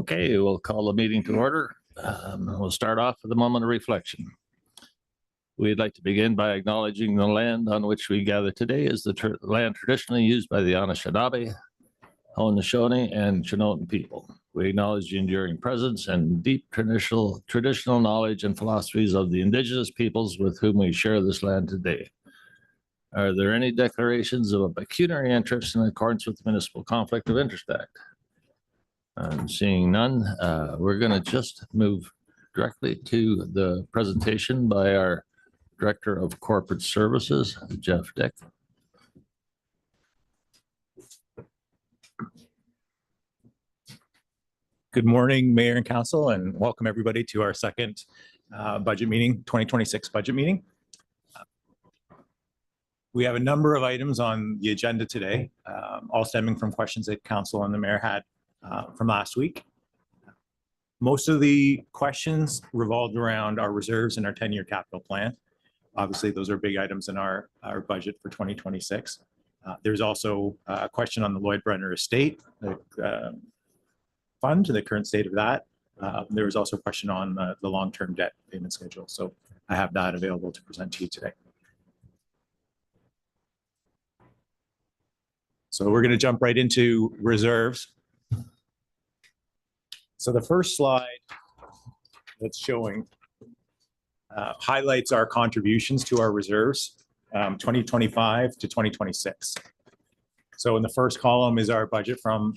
Okay, we'll call the meeting to order. We'll start off with a moment of reflection. We'd like to begin by acknowledging the land on which we gather today is the land traditionally used by the Anishinaabe, Haudenosaunee, and Chinootan people. We acknowledge the enduring presence and deep traditional knowledge and philosophies of the indigenous peoples with whom we share this land today. Are there any declarations of a pecuniary interest in accordance with the Municipal Conflict of Interest Act? I'm seeing none. We're going to just move directly to the presentation by our Director of Corporate Services, Jeff Dick. Good morning, Mayor and Council, and welcome everybody to our second budget meeting, 2026 budget meeting. We have a number of items on the agenda today, all stemming from questions that Council and the Mayor had from last week. Most of the questions revolved around our reserves and our 10-year capital plan. Obviously, those are big items in our budget for 2026. There's also a question on the Lloyd Brenner estate fund, the current state of that. There was also a question on the long-term debt payment schedule. So I have that available to present to you today. So we're going to jump right into reserves. So the first slide that's showing highlights our contributions to our reserves 2025 to 2026. So in the first column is our budget from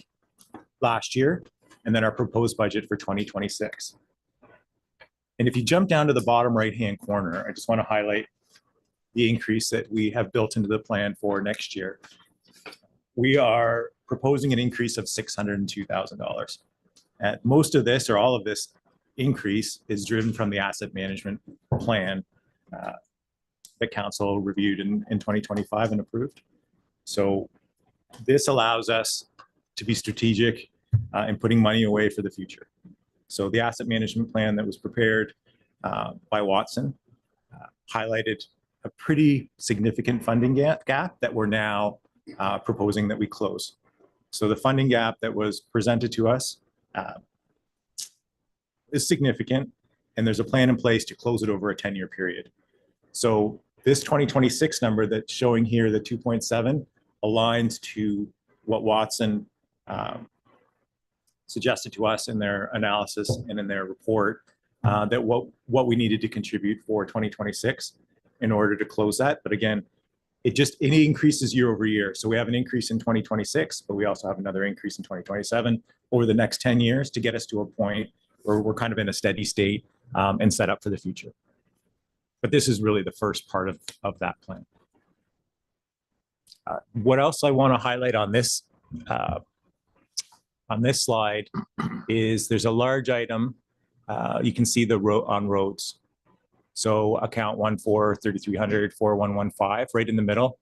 last year, and then our proposed budget for 2026. And if you jump down to the bottom right-hand corner, I just want to highlight the increase that we have built into the plan for next year. We are proposing an increase of $602,000. Most of this, or all of this increase, is driven from the asset management plan that Council reviewed in 2025 and approved. So this allows us to be strategic in putting money away for the future. So the asset management plan that was prepared by Watson highlighted a pretty significant funding gap that we're now proposing that we close. So the funding gap that was presented to us is significant, and there's a plan in place to close it over a 10-year period. So this 2026 number that's showing here, the 2.7, aligns to what Watson suggested to us in their analysis and in their report, that what we needed to contribute for 2026 in order to close that. But again, it increases year over year. So we have an increase in 2026, but we also have another increase in 2027 over the next 10 years to get us to a point where we're kind of in a steady state and set up for the future. But this is really the first part of that plan. What else I want to highlight on this slide is there's a large item. You can see the on roads. So account 14300-4115, right in the middle.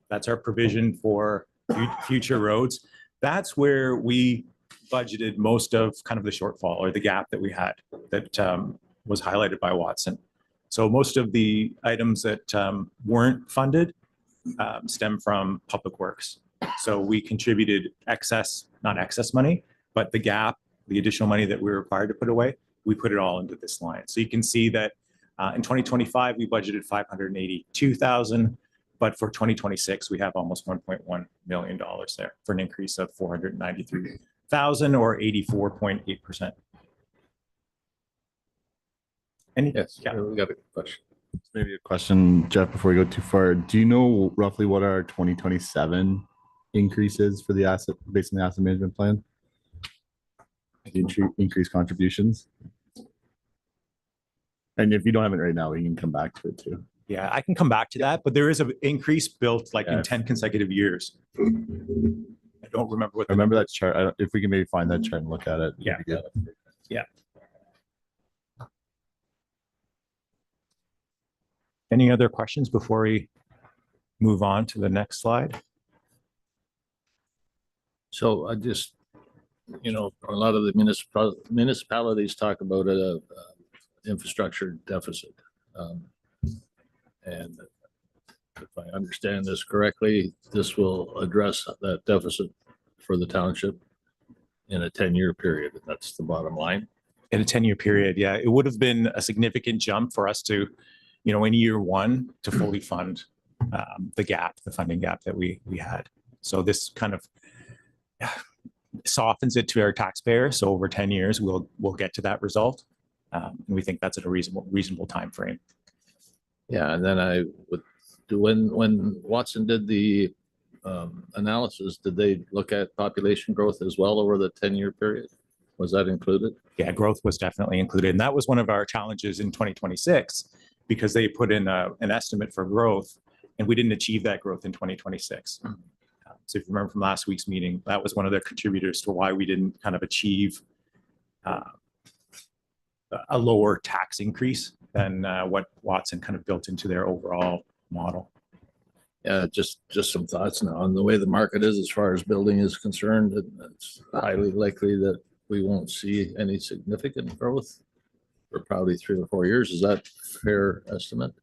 That's our provision for future roads. That's where we budgeted most of kind of the shortfall or the gap that we had that was highlighted by Watson. So most of the items that weren't funded stem from public works. So we contributed not excess money, but the gap, the additional money that we were required to put away, we put it all into this line. So you can see that in 2025, we budgeted $582,000, but for 2026, we have almost $1.1 million there for an increase of $493,000 or 84.8%. Yes, yeah. We got a question. Maybe a question, Jeff, before we go too far. Do you know roughly what our 2027 increase is for the asset, based on the asset management plan? The increased contributions? And if you don't have it right now, we can come back to it too. Yeah, I can come back to that, but there is an increase built like in 10 consecutive years. I don't remember what. I remember that chart. If we can maybe find that chart and look at it. Yeah. Yeah. Any other questions before we move on to the next slide? So I just, a lot of the municipalities talk about a infrastructure deficit. And if I understand this correctly, this will address that deficit for the township. in a 10-year period. That's the bottom line. In a 10-year period, yeah, it would have been a significant jump for us to, in year one to fully fund the funding gap that we had. So this kind of softens it to our taxpayer. So over 10 years, we'll get to that result. And we think that's at a reasonable time frame. Yeah, and then I would, when Watson did the analysis, did they look at population growth as well over the 10-year period? Was that included? Yeah, growth was definitely included. And that was one of our challenges in 2026 because they put in an estimate for growth and we didn't achieve that growth in 2026. So if you remember from last week's meeting, that was one of the contributors to why we didn't kind of achieve a lower tax increase than what Watson kind of built into their overall model. Yeah, just some thoughts now on the way the market is as far as building is concerned. It's highly likely that we won't see any significant growth for probably 3 or 4 years. Is that a fair estimate?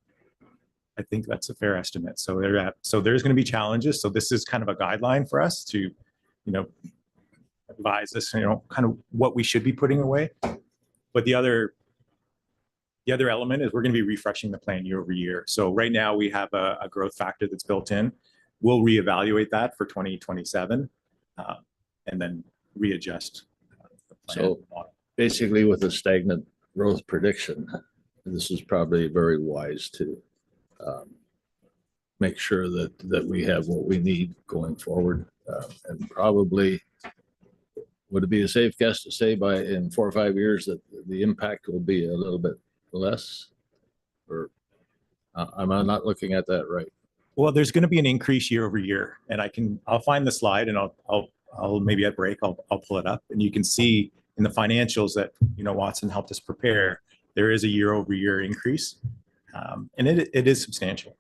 I think that's a fair estimate. So there's going to be challenges. So this is kind of a guideline for us to, advise us, kind of what we should be putting away. But the other element is we're going to be refreshing the plan year over year. So right now we have a growth factor that's built in. We'll reevaluate that for 2027 and then readjust. So basically with a stagnant growth prediction, this is probably very wise to make sure that we have what we need going forward. And probably, would it be a safe guess to say in 4 or 5 years that the impact will be a little bit less? Or am I not looking at that right? Well, there's going to be an increase year over year, and I'll find the slide and I'll maybe at break I'll pull it up, and you can see in the financials that Watson helped us prepare. There is a year over year increase, and it is substantial.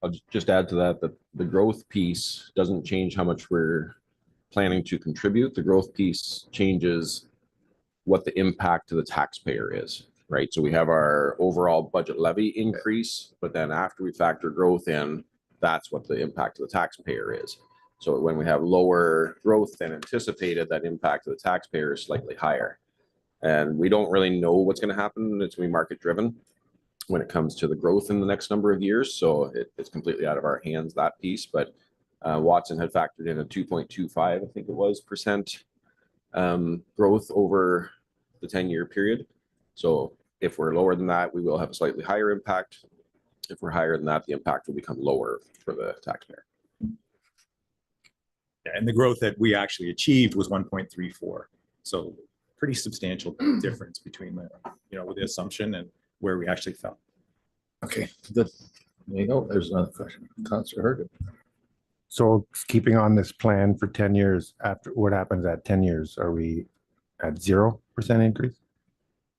I'll just add to that the growth piece doesn't change how much we're planning to contribute. The growth piece changes what the impact to the taxpayer is, right? So we have our overall budget levy increase, but then after we factor growth in, that's what the impact to the taxpayer is. So when we have lower growth than anticipated, that impact to the taxpayer is slightly higher. And we don't really know what's going to happen. It's going to be market driven when it comes to the growth in the next number of years. So it's completely out of our hands, that piece. But Watson had factored in a 2.25, I think it was, percent growth over the 10-year period. So if we're lower than that, we will have a slightly higher impact. If we're higher than that, the impact will become lower for the taxpayer. And the growth that we actually achieved was 1.34. So pretty substantial difference between with the assumption and where we actually fell. Okay, good. There you go. There's another question. Councilor Hergen. So keeping on this plan for 10 years, after what happens at 10 years, are we at 0% increase?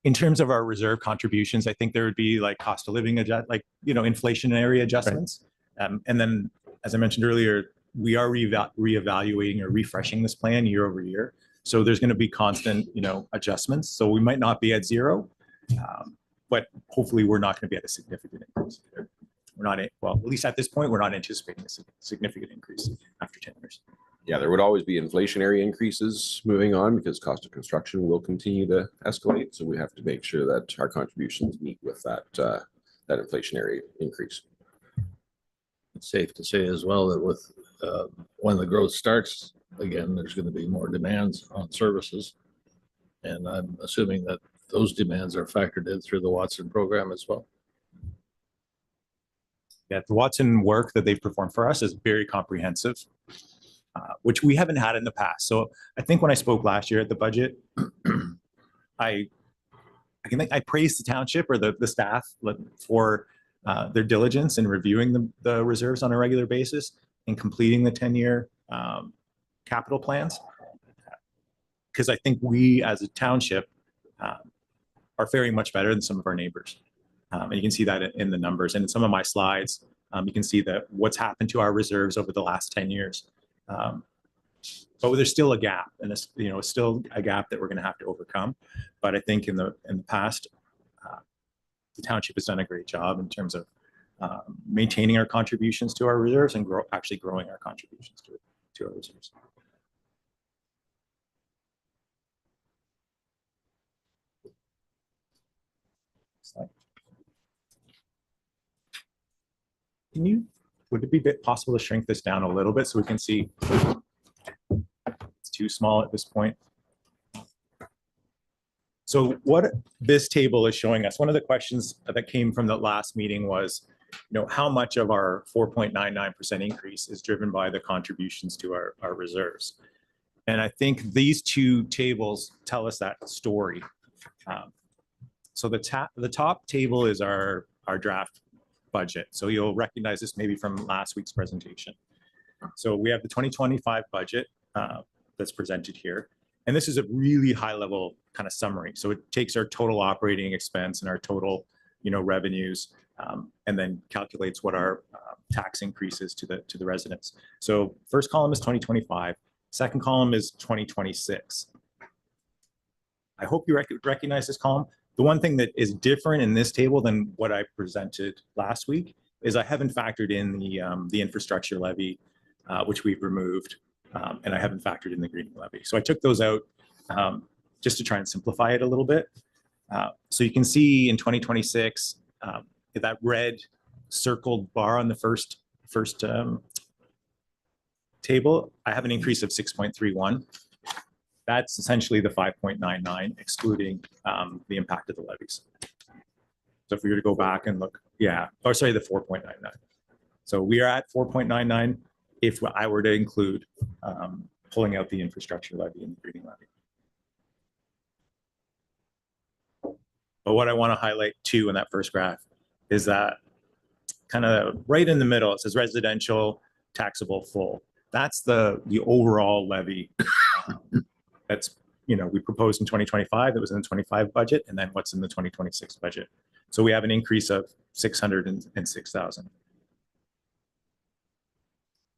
In terms of our reserve contributions, I think there would be like cost of living, inflationary adjustments. Right. And then, as I mentioned earlier, we are reevaluating or refreshing this plan year over year. So there's going to be constant, adjustments. So we might not be at 0, but hopefully we're not going to be at a significant increase. We're not, at least at this point, we're not anticipating a significant increase after 10 years. Yeah, there would always be inflationary increases moving on because cost of construction will continue to escalate. So we have to make sure that our contributions meet with that inflationary increase. It's safe to say as well that with when the growth starts again, there's going to be more demands on services. And I'm assuming that those demands are factored in through the Watson program as well. Yeah, the Watson work that they've performed for us is very comprehensive, which we haven't had in the past. So I think when I spoke last year at the budget, I praised the township or the staff for their diligence in reviewing the reserves on a regular basis and completing the 10-year capital plans. Because I think we as a township are faring much better than some of our neighbors. And you can see that in the numbers. And in some of my slides, you can see that what's happened to our reserves over the last 10 years. But there's still a gap, and it's still a gap that we're going to have to overcome. But I think in the past, the township has done a great job in terms of maintaining our contributions to our reserves and actually growing our contributions to our reserves. would it be possible to shrink this down a little bit so we can see? It's too small at this point. So what this table is showing us, one of the questions that came from the last meeting was, how much of our 4.99% increase is driven by the contributions to our reserves? And I think these two tables tell us that story. So the top table is our draft budget. So you'll recognize this maybe from last week's presentation. So we have the 2025 budget that's presented here. And this is a really high level kind of summary. So it takes our total operating expense and our total, revenues, and then calculates what our tax increases to the residents. So first column is 2025, second column is 2026. I hope you recognize this column. The one thing that is different in this table than what I presented last week is I haven't factored in the infrastructure levy, which we've removed. And I haven't factored in the greening levy. So I took those out just to try and simplify it a little bit. So you can see in 2026, that red circled bar on the first table, I have an increase of 6.31. That's essentially the 5.99, excluding the impact of the levies. So if we were to go back and look, the 4.99. So we are at 4.99. If I were to include pulling out the infrastructure levy and the greening levy. But what I want to highlight too in that first graph is that kind of right in the middle, it says residential taxable full. That's the overall levy that's, we proposed in 2025, that was in the 25 budget, and then what's in the 2026 budget. So we have an increase of 606,000.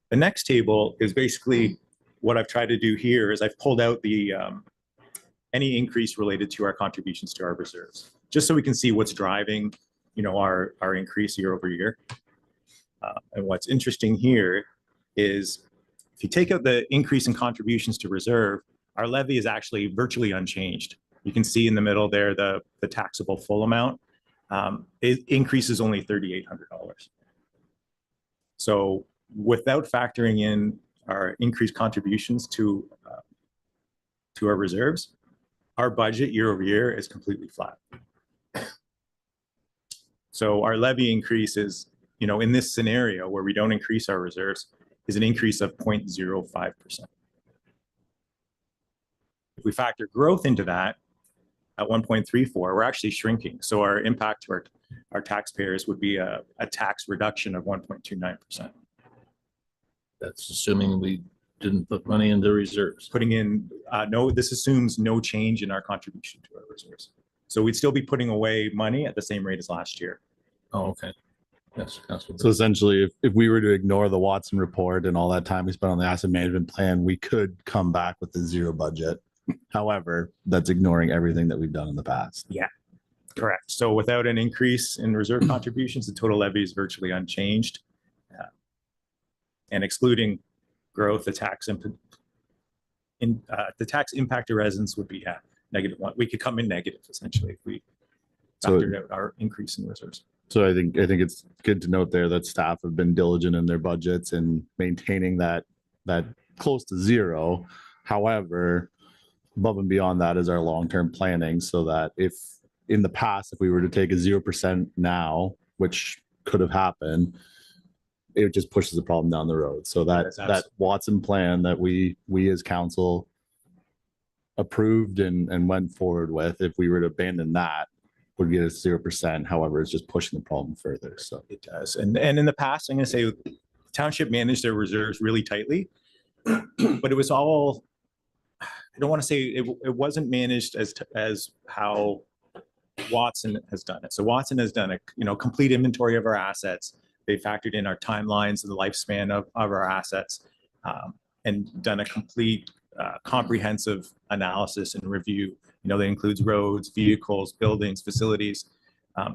The next table is basically what I've tried to do here is I've pulled out the any increase related to our contributions to our reserves, just so we can see what's driving, our increase year over year. And what's interesting here is if you take out the increase in contributions to reserve, our levy is actually virtually unchanged. You can see in the middle there the taxable full amount. It increases only $3,800. So without factoring in our increased contributions to our reserves, our budget year over year is completely flat. So our levy increase is, in this scenario where we don't increase our reserves, is an increase of 0.05%. If we factor growth into that at 1.34, we're actually shrinking. So our impact to our taxpayers would be a tax reduction of 1.29%. That's assuming we didn't put money into reserves. Putting in, this assumes no change in our contribution to our reserves. So we'd still be putting away money at the same rate as last year. Oh, okay. Yes. So essentially, if we were to ignore the Watson report and all that time we spent on the asset management plan, we could come back with a zero budget. However, that's ignoring everything that we've done in the past. Yeah, correct. So without an increase in reserve contributions, the total levy is virtually unchanged. And excluding growth, the tax impact to residents would be -1. We could come in negative essentially if we factored out our increase in reserves. So I think it's good to note there that staff have been diligent in their budgets and maintaining that close to zero. However, above and beyond that is our long-term planning, so that if in the past, if we were to take a 0% now, which could have happened, it just pushes the problem down the road. So that Watson plan that we as council approved and went forward with, if we were to abandon that, would get us 0%. However, it's just pushing the problem further. So it does. And in the past, I'm going to say the township managed their reserves really tightly, but it was all, I don't want to say it wasn't managed as how Watson has done it. So Watson has done a complete inventory of our assets. They factored in our timelines and the lifespan of our assets, and done a complete comprehensive analysis and review. That includes roads, vehicles, buildings, facilities.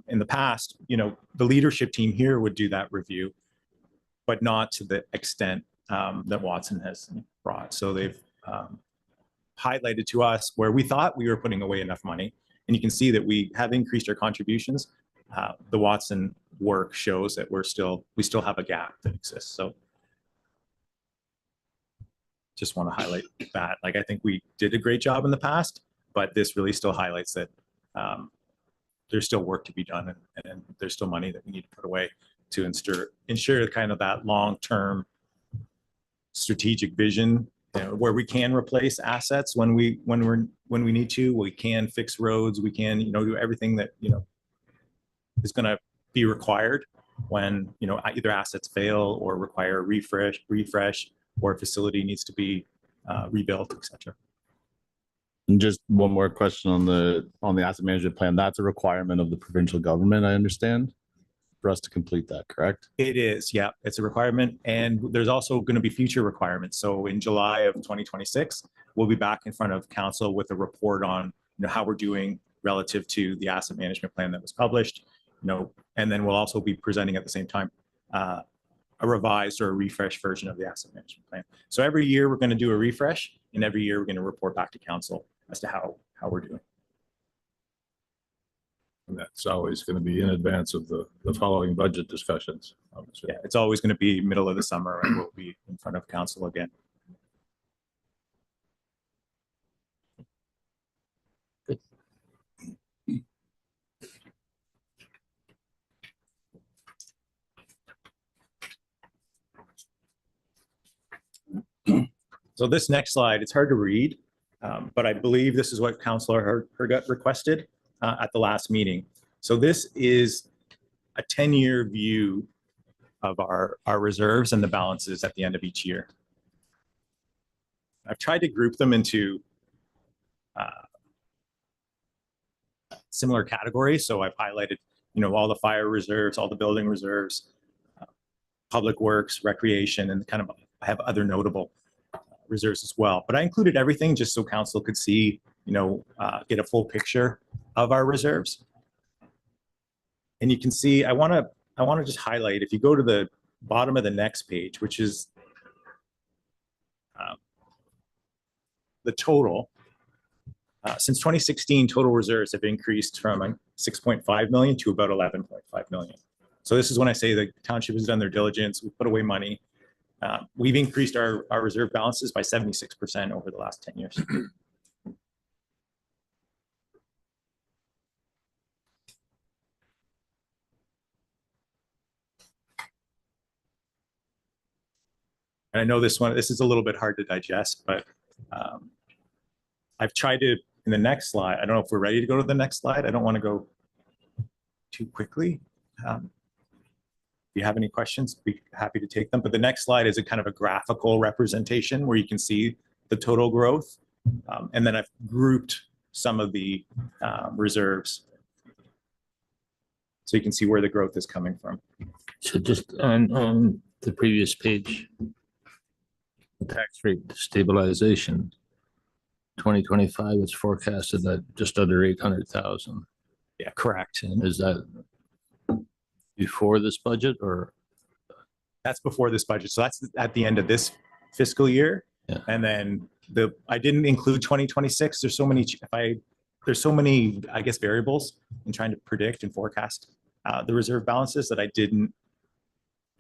In the past, the leadership team here would do that review, but not to the extent that Watson has brought. So they've highlighted to us where we thought we were putting away enough money. And you can see that we have increased our contributions, the Watson work shows that we still have a gap that exists. So just want to highlight that. Like, I think we did a great job in the past, but this really still highlights that there's still work to be done, and there's still money that we need to put away to ensure kind of that long-term strategic vision, where we can replace assets when we need to. We can fix roads. We can, do everything that is going to be required when either assets fail or require refresh, or a facility needs to be rebuilt, etc. And just one more question on the asset management plan. That's a requirement of the provincial government, I understand, for us to complete that, correct? It is, yeah, it's a requirement. And there's also going to be future requirements. So in July of 2026, we'll be back in front of council with a report on how we're doing relative to the asset management plan that was published. And then we'll also be presenting at the same time a revised or a refresh version of the asset management plan. So every year we're going to do a refresh, and every year we're going to report back to council as to how we're doing. And that's always going to be in advance of the following budget discussions. Yeah, it's always going to be middle of the summer, and we'll be in front of council again. So this next slide, it's hard to read, but I believe this is what Councillor Hergut requested at the last meeting. So this is a 10-year view of our reserves and the balances at the end of each year. I've tried to group them into similar categories. So I've highlighted, all the fire reserves, all the building reserves, public works, recreation, and kind of I have other notable reserves as well. But I included everything just so council could see, get a full picture of our reserves. And you can see, I want to just highlight, if you go to the bottom of the next page, which is the total, since 2016, total reserves have increased from 6.5 million to about 11.5 million. So this is when I say the township has done their diligence, we put away money. We've increased our reserve balances by 76% over the last 10 years. And I know this is a little bit hard to digest, but I've tried to, in the next slide, I don't know if we're ready to go to the next slide. I don't want to go too quickly. If you have any questions, be happy to take them. But the next slide is a kind of a graphical representation where you can see the total growth. And then I've grouped some of the reserves, so you can see where the growth is coming from. So just on the previous page, tax rate stabilization, 2025 is forecasted at just under 800,000. Yeah, correct. And Is that before this budget, or? that's before this budget. So that's at the end of this fiscal year. Yeah. And then I didn't include 2026. There's so many, I guess, variables in trying to predict and forecast the reserve balances that I didn't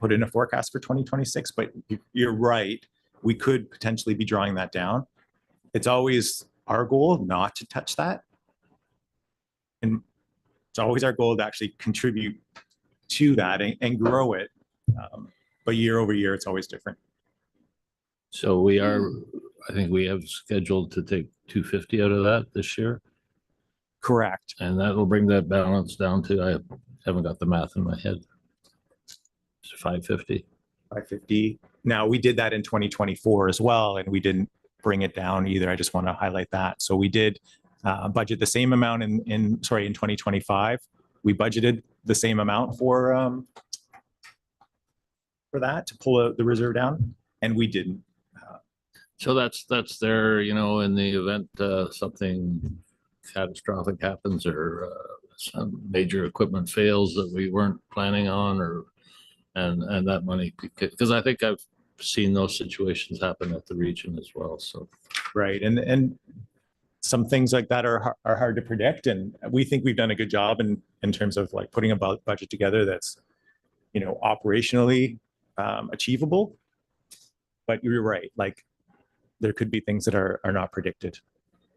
put in a forecast for 2026. But you're right. We could potentially be drawing that down. It's always our goal not to touch that. And it's always our goal to actually contribute to that and grow it. But year over year, it's always different. So I think we have scheduled to take 250 out of that this year. Correct. And that will bring that balance down to, I haven't got the math in my head. It's 550. 550. Now, we did that in 2024 as well, and we didn't bring it down either. I just want to highlight that. So we did budget the same amount in 2025. We budgeted the same amount for that to pull the reserve down, and we didn't. So that's there, in the event something catastrophic happens or some major equipment fails that we weren't planning on, and that money, because I think I've seen those situations happen at the region as well. So Right. And some things like that are hard to predict, and we think we've done a good job in terms of like putting a budget together that's, you know, operationally achievable. But you're right, like there could be things that are not predicted.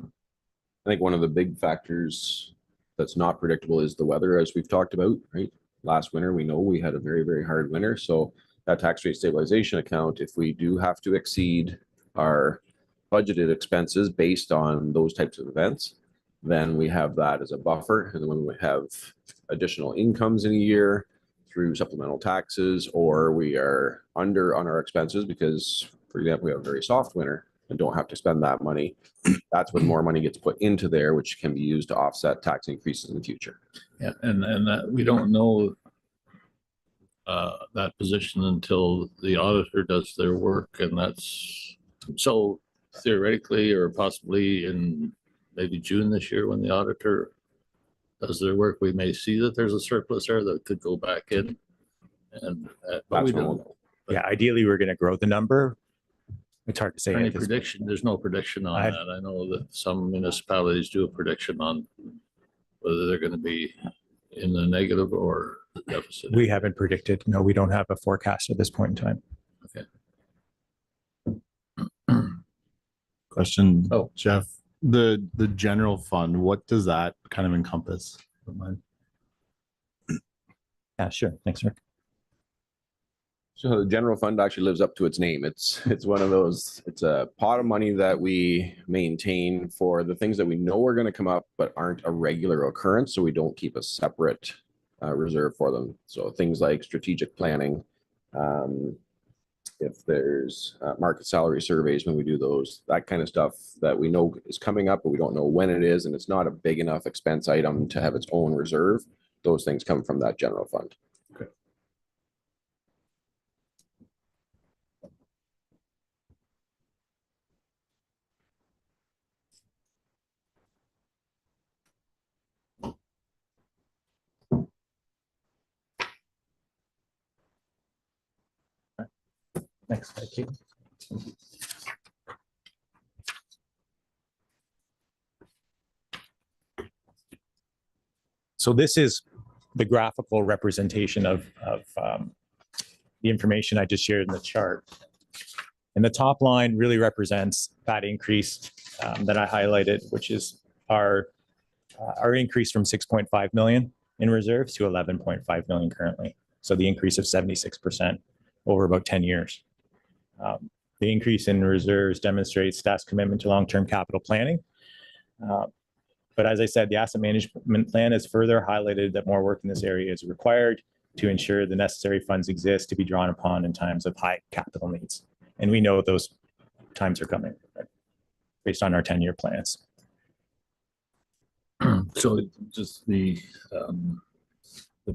I think one of the big factors that's not predictable is the weather, as we've talked about, right? Last winter, we know we had a very, very hard winter. So that tax rate stabilization account, if we do have to exceed our budgeted expenses based on those types of events, then we have that as a buffer. And then when we have additional incomes in a year through supplemental taxes, or we are under on our expenses because, for example, we have a very soft winter and don't have to spend that money, that's when more money gets put into there, which can be used to offset tax increases in the future. Yeah, and that we don't know that position until the auditor does their work, and that's so theoretically or possibly in maybe June this year when the auditor does their work, we may see that there's a surplus there that could go back in, and but we That's when don't we'll know. Yeah, ideally, we're going to grow the number. It's hard to say. Any at this point. prediction? There's no prediction on I've- that. I know that some municipalities do a prediction on whether they're going to be in the negative or the deficit. We haven't predicted. No, we don't have a forecast at this point in time. Question, Oh. Jeff, the general fund, what does that kind of encompass? Yeah, sure. Thanks, Rick. So the general fund actually lives up to its name. It's one of those, it's a pot of money that we maintain for the things that we know are going to come up, but aren't a regular occurrence. So we don't keep a separate reserve for them. So things like strategic planning, if there's market salary surveys, when we do those, that kind of stuff that we know is coming up, but we don't know when it is. And it's not a big enough expense item to have its own reserve. Those things come from that general fund. Next slide, Kate. So this is the graphical representation of the information I just shared in the chart. And the top line really represents that increase that I highlighted, which is our increase from 6.5 million in reserves to 11.5 million currently. So the increase of 76% over about 10 years. The increase in reserves demonstrates staff's commitment to long-term capital planning. But as I said, the asset management plan has further highlighted that more work in this area is required to ensure the necessary funds exist to be drawn upon in times of high capital needs. And we know those times are coming, right, based on our 10-year plans. So just the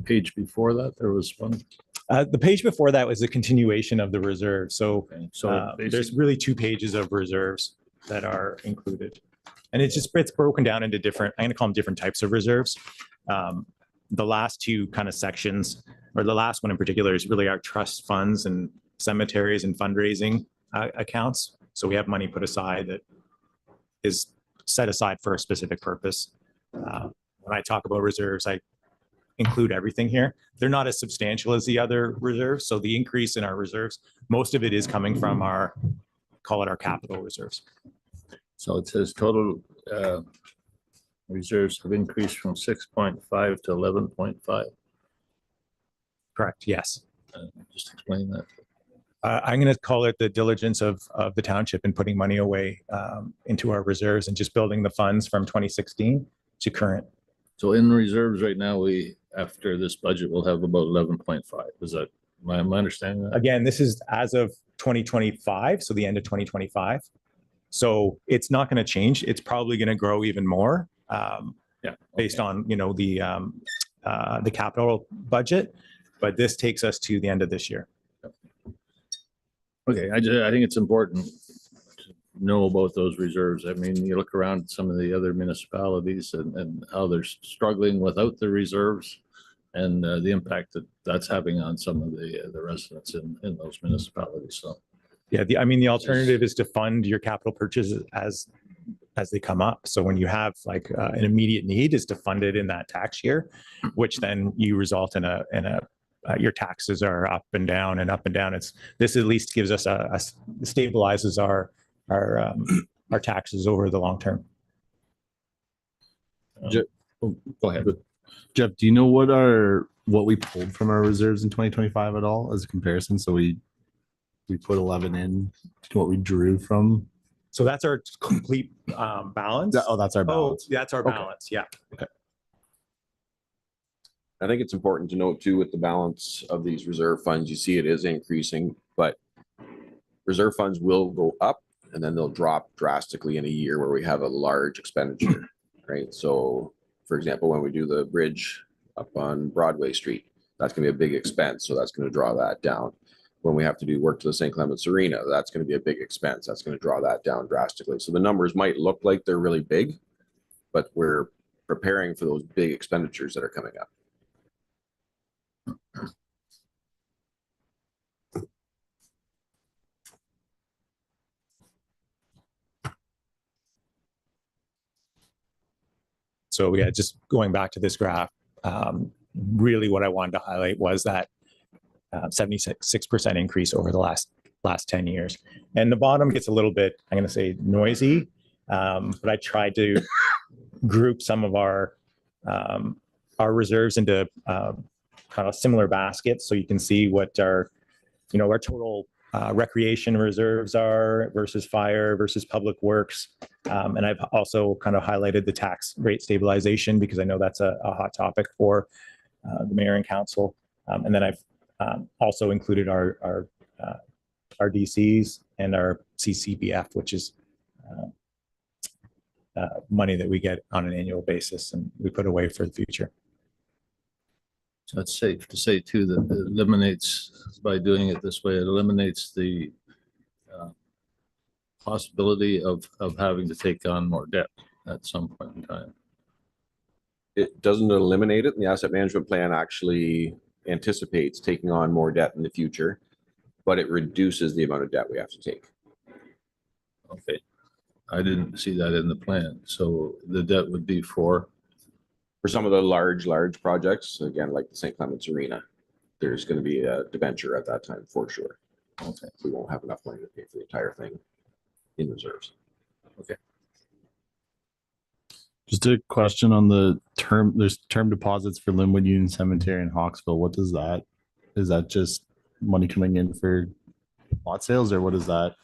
page before that, there was one. The page before that was a continuation of the reserve. So Okay, so there's really 2 pages of reserves that are included. And it's broken down into different, I'm going to call them different types of reserves. The last 2 kind of sections, or the last one in particular, is really our trust funds and cemeteries and fundraising accounts. So we have money put aside that is set aside for a specific purpose. When I talk about reserves, I include everything here. They're not as substantial as the other reserves. So the increase in our reserves, most of it is coming from our, call it our capital reserves. So it says total reserves have increased from 6.5 to 11.5. Correct. Yes. Just explain that. I'm going to call it the diligence of the township in putting money away into our reserves and just building the funds from 2016 to current. So in reserves right now, we, after this budget, will have about 11.5. Is that my understanding? That? Again, this is as of 2025, so the end of 2025. So it's not going to change. It's probably going to grow even more based on, you know, the capital budget. But this takes us to the end of this year. Okay, I think it's important to know about those reserves. I mean, you look around some of the other municipalities and how they're struggling without the reserves, and the impact that that's having on some of the residents in those municipalities. So, yeah, I mean, the alternative is to fund your capital purchases as as they come up. So when you have like an immediate need is to fund it in that tax year, which then you result in your taxes are up and down and up and down. This at least gives us stabilizes our taxes over the long term. Go ahead. Jeff, do you know what we pulled from our reserves in 2025 at all as a comparison? So we put 11 in to what we drew from. So that's our complete balance. Oh, that's our balance. That's our Okay. balance. Yeah. I think it's important to note too, with the balance of these reserve funds, you see it is increasing, but reserve funds will go up and then they'll drop drastically in a year where we have a large expenditure, right? So for example, when we do the bridge up on Broadway Street, that's gonna be a big expense. So that's gonna draw that down. When we have to do work to the St. Clements Arena, that's gonna be a big expense. That's gonna draw that down drastically. So the numbers might look like they're really big, but we're preparing for those big expenditures that are coming up. So yeah, just going back to this graph, really what I wanted to highlight was that 76% increase over the last 10 years. And the bottom gets a little bit, I'm going to say noisy, but I tried to group some of our reserves into kind of similar baskets. So you can see what our total recreation reserves are versus fire versus public works. And I've also kind of highlighted the tax rate stabilization because I know that's a hot topic for the mayor and council. And then I've also included our DCs and our CCBF, which is money that we get on an annual basis and we put away for the future. So it's safe to say too that it eliminates, by doing it this way, it eliminates the possibility of having to take on more debt at some point in time. It doesn't eliminate it. And the asset management plan actually anticipates taking on more debt in the future, but it reduces the amount of debt we have to take. Okay. I didn't see that in the plan. So the debt would be for some of the large projects, again, like the St. Clements Arena, there's going to be a debenture at that time for sure. Okay. We won't have enough money to pay for the entire thing in reserves. Okay. Just a question on the term. There's term deposits for Linwood Union Cemetery in Hawksville. What does that? Is that just money coming in for lot sales, or what is that?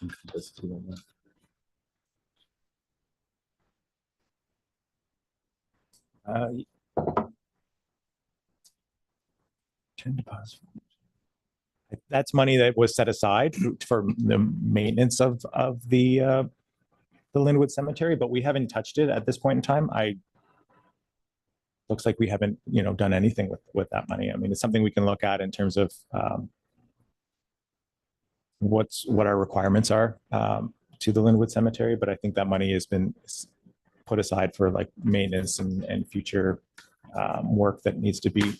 That's money that was set aside for the maintenance of the Linwood Cemetery, but we haven't touched it at this point in time. Looks like we haven't, done anything with that money. I mean, it's something we can look at in terms of what our requirements are to the Linwood Cemetery, but I think that money has been put aside for like maintenance and future work that needs to be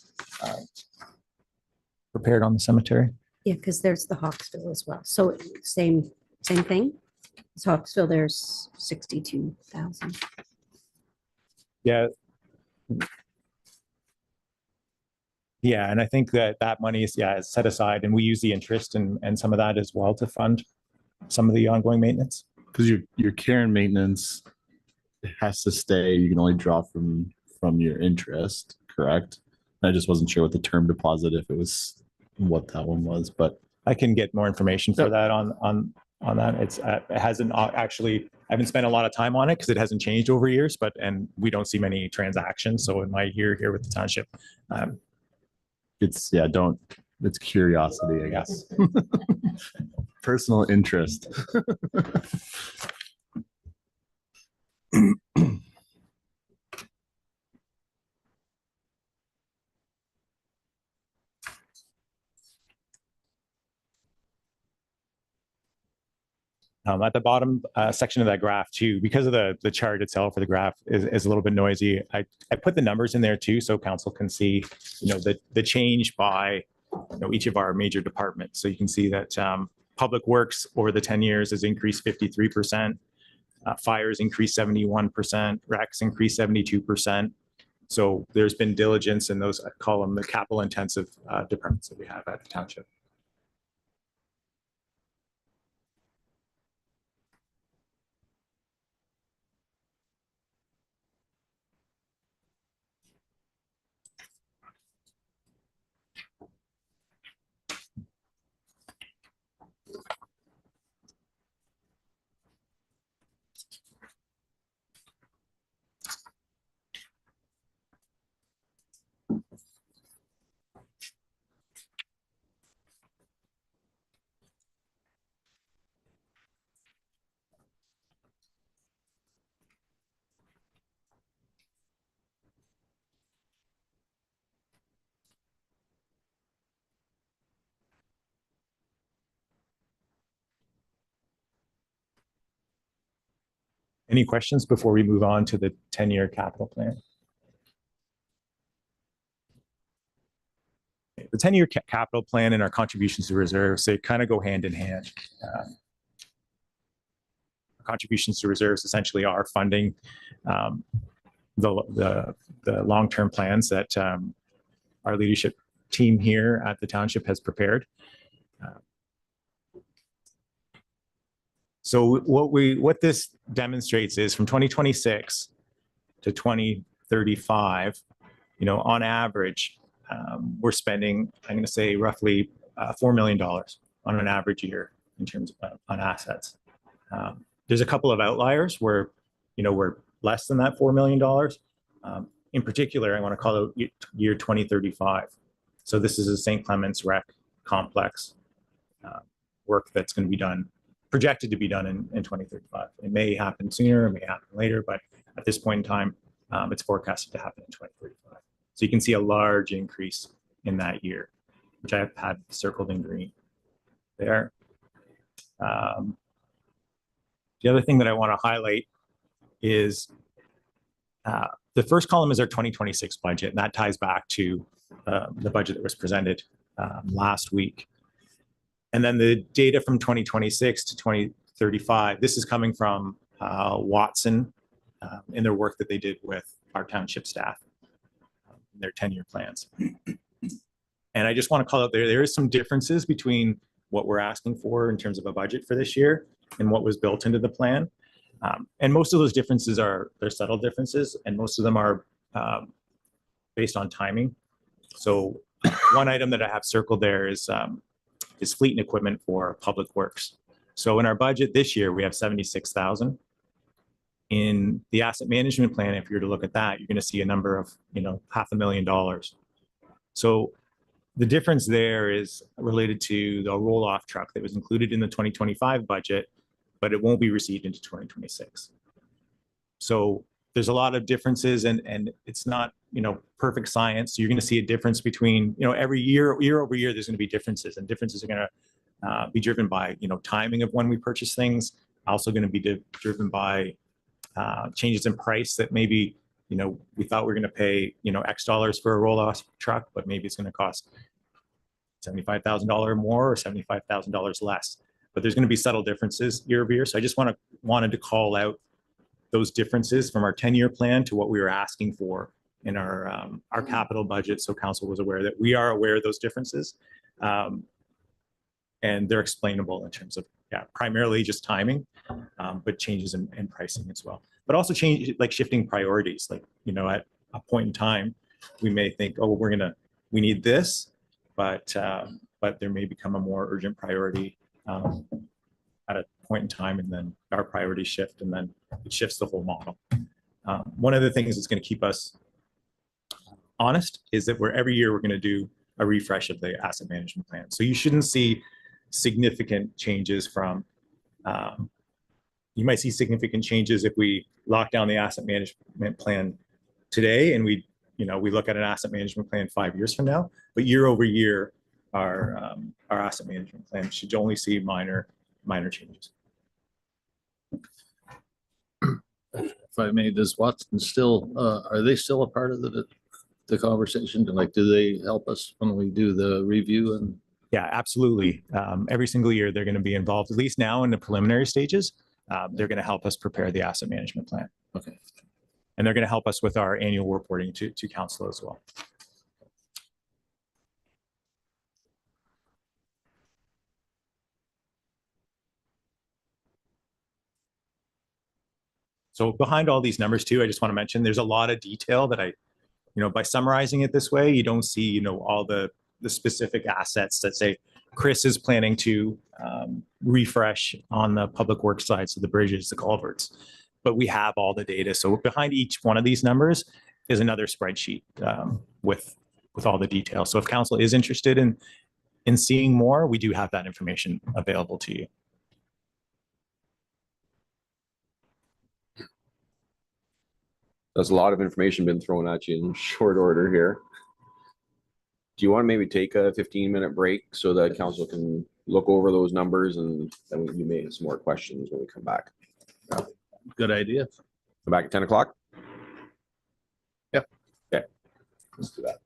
prepared on the cemetery. Yeah, because there's the Hawksville as well. So same thing. So Hawksville, there's 62,000. Yeah. Yeah, and I think that money is set aside, and we use the interest and some of that as well to fund some of the ongoing maintenance. Because your care and maintenance has to stay. You can only draw from your interest, correct? I just wasn't sure what the term deposit, if it was what that one was, but I can get more information for that on that. It hasn't actually, I haven't spent a lot of time on it because it hasn't changed over years, and we don't see many transactions. So in my year here with the township, it's curiosity, I guess. Personal interest. At the bottom section of that graph too, because of the chart itself, or the graph is a little bit noisy. I put the numbers in there too, so council can see, the change by, each of our major departments. So you can see that public works over the 10 years has increased 53%. Fires increased 71%, Recs increased 72%. So there's been diligence in those, I call them the capital intensive departments that we have at the township. Any questions before we move on to the 10-year capital plan? The 10-year capital plan and our contributions to reserves, they kind of go hand in hand. Contributions to reserves essentially are funding the long-term plans that our leadership team here at the township has prepared. So what this demonstrates is from 2026 to 2035, on average, we're spending, I'm going to say roughly $4 million on an average year in terms of on assets. There's a couple of outliers where, we're less than that $4 million. In particular, I want to call out year 2035. So this is a St. Clements Rec complex work that's going to be done, projected to be done in 2035. It may happen sooner, it may happen later, but at this point in time, it's forecasted to happen in 2035. So you can see a large increase in that year, which I've had circled in green there. The other thing that I want to highlight is the first column is our 2026 budget, and that ties back to the budget that was presented last week. And then the data from 2026 to 2035, this is coming from Watson in their work that they did with our township staff, their 10-year plans. And I just want to call out there is some differences between what we're asking for in terms of a budget for this year and what was built into the plan. And most of those differences they're subtle differences, and most of them are based on timing. So one item that I have circled there is fleet and equipment for public works. So in our budget this year, we have 76,000. In the asset management plan, if you were to look at that, you're going to see a number of, $500,000. So the difference there is related to the roll-off truck that was included in the 2025 budget, but it won't be received into 2026. So there's a lot of differences, and it's not, perfect science. So you're going to see a difference between, every year over year, there's going to be differences, and differences are going to be driven by, timing of when we purchase things, also going to be driven by changes in price that maybe, we thought we were going to pay, X dollars for a roll-off truck, but maybe it's going to cost $75,000 more or $75,000 less. But there's going to be subtle differences year over year. So I just wanted to call out those differences from our 10-year plan to what we were asking for in our capital budget. So council was aware that we are aware of those differences. And they're explainable in terms of, primarily just timing, but changes in pricing as well. But also change, like shifting priorities, like, at a point in time, we may think, oh, we need this, but there may become a more urgent priority at a point in time, and then our priorities shift, and then it shifts the whole model. One of the things that's going to keep us honest is that every year we're going to do a refresh of the asset management plan. So you shouldn't see significant changes from, you might see significant changes if we lock down the asset management plan today and we look at an asset management plan 5 years from now, but year over year, our asset management plan should only see minor changes. If I may, does Watson still, are they still a part of the conversation? Like, do they help us when we do the review? And yeah, absolutely. Every single year they're going to be involved, at least now in the preliminary stages. They're going to help us prepare the asset management plan. Okay. And they're going to help us with our annual reporting to council as well. So behind all these numbers too, I just want to mention, there's a lot of detail that by summarizing it this way, you don't see, all the specific assets that say Chris is planning to refresh on the public works side, so the bridges, the culverts. But we have all the data. So behind each one of these numbers is another spreadsheet with all the details. So if council is interested in seeing more, we do have that information available to you. There's a lot of information been thrown at you in short order here. Do you want to maybe take a 15-minute break so that council can look over those numbers, and then you may have some more questions when we come back? Good idea. Come back at 10 o'clock? Yep. Okay, let's do that.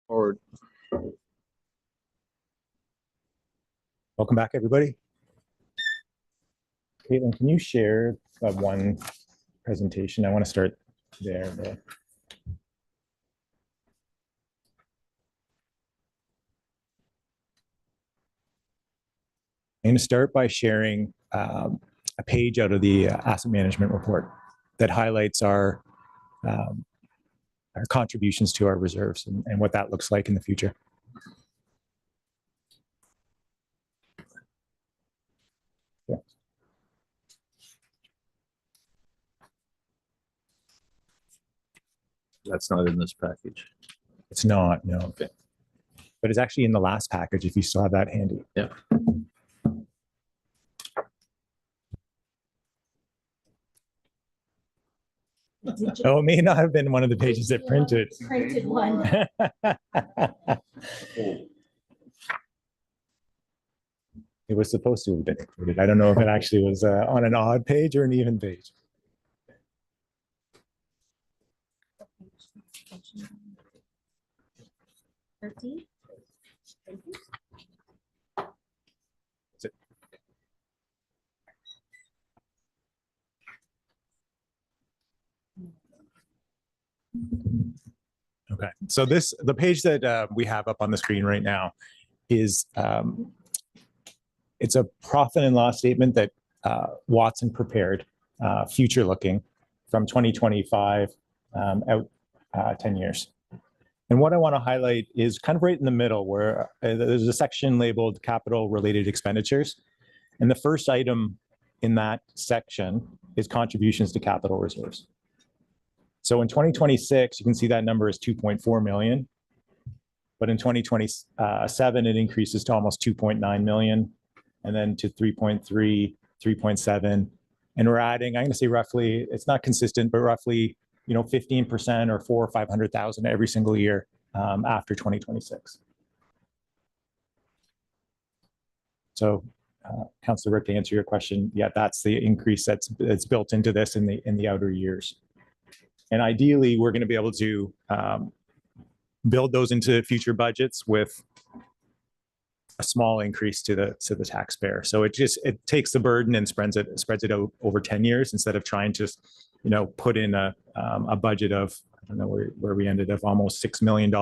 Or Welcome back, everybody. Caitlin, can you share one presentation? I want to start there. I'm going to start by sharing a page out of the asset management report that highlights our contributions to our reserves and what that looks like in the future. Yeah. that's not in this package. It's not, no. Okay. But it's actually in the last package if you still have that handy. Yeah. Oh, it may not have been one of the pages that printed. Printed one. It was supposed to have been included. I don't know if it actually was on an odd page or an even page. Okay, so the page that we have up on the screen right now is it's a profit and loss statement that Watson prepared, future looking, from 2025 out 10 years. And what I want to highlight is kind of right in the middle where there's a section labeled capital related expenditures. And the first item in that section is contributions to capital reserves. So in 2026, you can see that number is 2.4 million. But in 2027, it increases to almost 2.9 million, and then to 3.3, 3.7. And we're adding, I'm going to say roughly, it's not consistent, but roughly, 15% or 400,000 or 500,000 every single year after 2026. So, Councillor Rick, to answer your question, yeah, that's the increase that's built into this in the outer years. And ideally, we're going to be able to build those into future budgets with a small increase to the taxpayer. So it takes the burden and spreads it out over 10 years instead of trying to put in a budget of, I don't know where we ended up, almost $6 million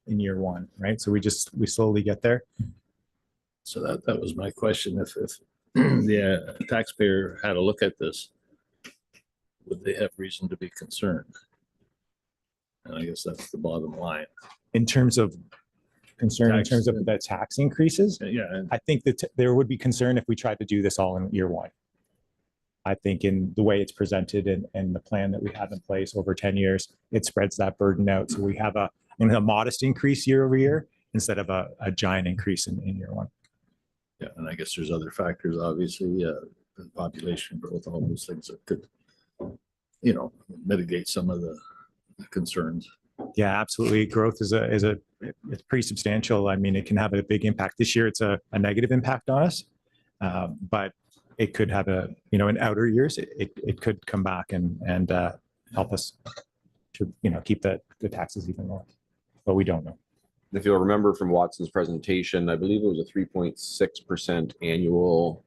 in year one, right? So we slowly get there. So that was my question. If the taxpayer had a look at this, would they have reason to be concerned? And I guess that's the bottom line. In terms of concern, in terms of the tax increases, Yeah. I think that there would be concern if we tried to do this all in year one. I think in the way it's presented and the plan that we have in place over 10 years, it spreads that burden out. So we have a modest increase year over year instead of a giant increase in year one. Yeah, and I guess there's other factors, obviously, the population growth, all those things that could, mitigate some of the concerns. Yeah, absolutely. Growth it's pretty substantial. I mean, it can have a big impact. This year, it's a negative impact on us, but it could have in outer years, it could come back and help us to, keep the taxes even lower, but we don't know. If you'll remember from Watson's presentation, I believe it was a 3.6% annual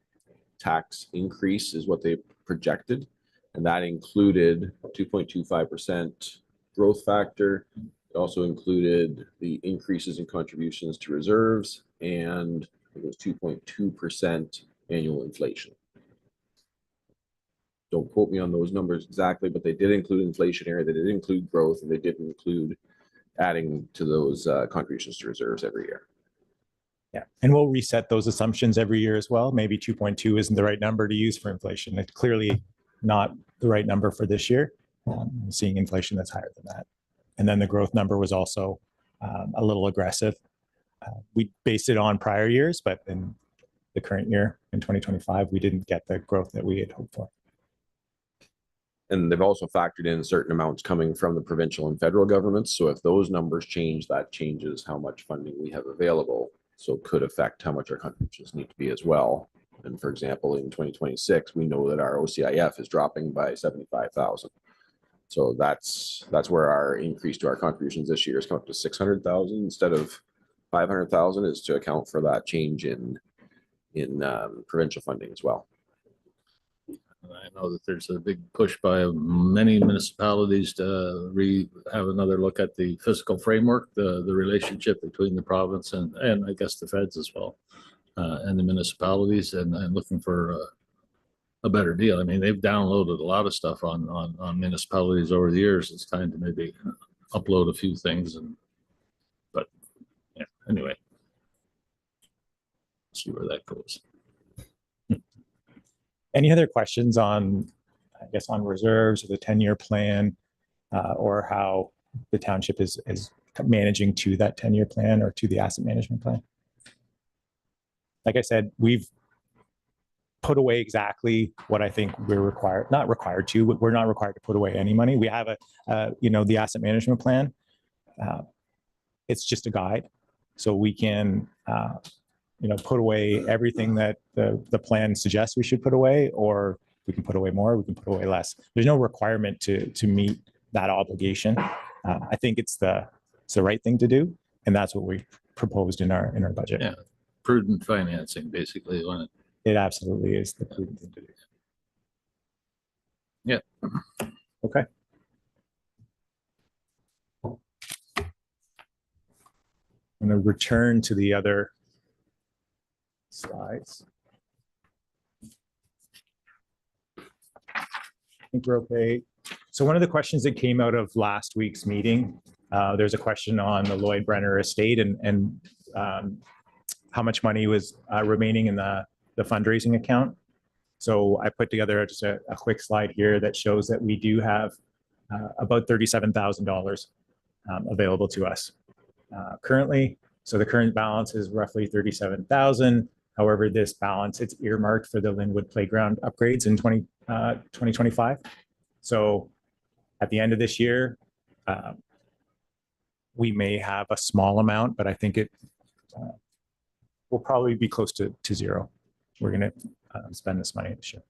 tax increase is what they projected. And that included 2.25% growth factor. It also included the increases in contributions to reserves, and it was 2.2% annual inflation. Don't quote me on those numbers exactly, but they did include inflationary, they did include growth, and they did include adding to those contributions to reserves every year. Yeah, and we'll reset those assumptions every year as well. Maybe 2.2 isn't the right number to use for inflation. It's clearly not the right number for this year. Seeing inflation that's higher than that. And then the growth number was also a little aggressive. We based it on prior years, but in the current year, in 2025, we didn't get the growth that we had hoped for. And they've also factored in certain amounts coming from the provincial and federal governments. So if those numbers change, that changes how much funding we have available. So it could affect how much our contributions need to be as well. And for example, in 2026, we know that our OCIF is dropping by 75,000. So that's where our increase to our contributions this year has come up to 600,000 instead of 500,000, is to account for that change in provincial funding as well. I know that there's a big push by many municipalities to have another look at the fiscal framework, the relationship between the province and I guess the feds as well, and the municipalities, and looking for a better deal. I mean, they've downloaded a lot of stuff on municipalities over the years. It's time to maybe upload a few things, but yeah, anyway, see where that goes. Any other questions on, I guess, on reserves or the 10-year plan, or how the township is managing to that 10-year plan or to the asset management plan? Like I said, we've put away exactly what I think we're not required to put away any money. We have the asset management plan. It's just a guide. So we can, put away everything that the plan suggests we should put away, or we can put away more, we can put away less. There's no requirement to meet that obligation. I think it's the right thing to do. And that's what we proposed in our budget. Yeah. Prudent financing, basically. It absolutely is the prudent thing to do. Yeah. Okay. I'm going to return to the other slides. I think we're okay. So one of the questions that came out of last week's meeting, there's a question on the Lloyd Brenner estate and how much money was remaining in the fundraising account. So I put together just a quick slide here that shows that we do have about $37,000 available to us currently. So the current balance is roughly $37,000. However, this balance, it's earmarked for the Linwood Playground upgrades in 2025. So at the end of this year, we may have a small amount, but I think it will probably be close to zero. We're going to spend this money this year.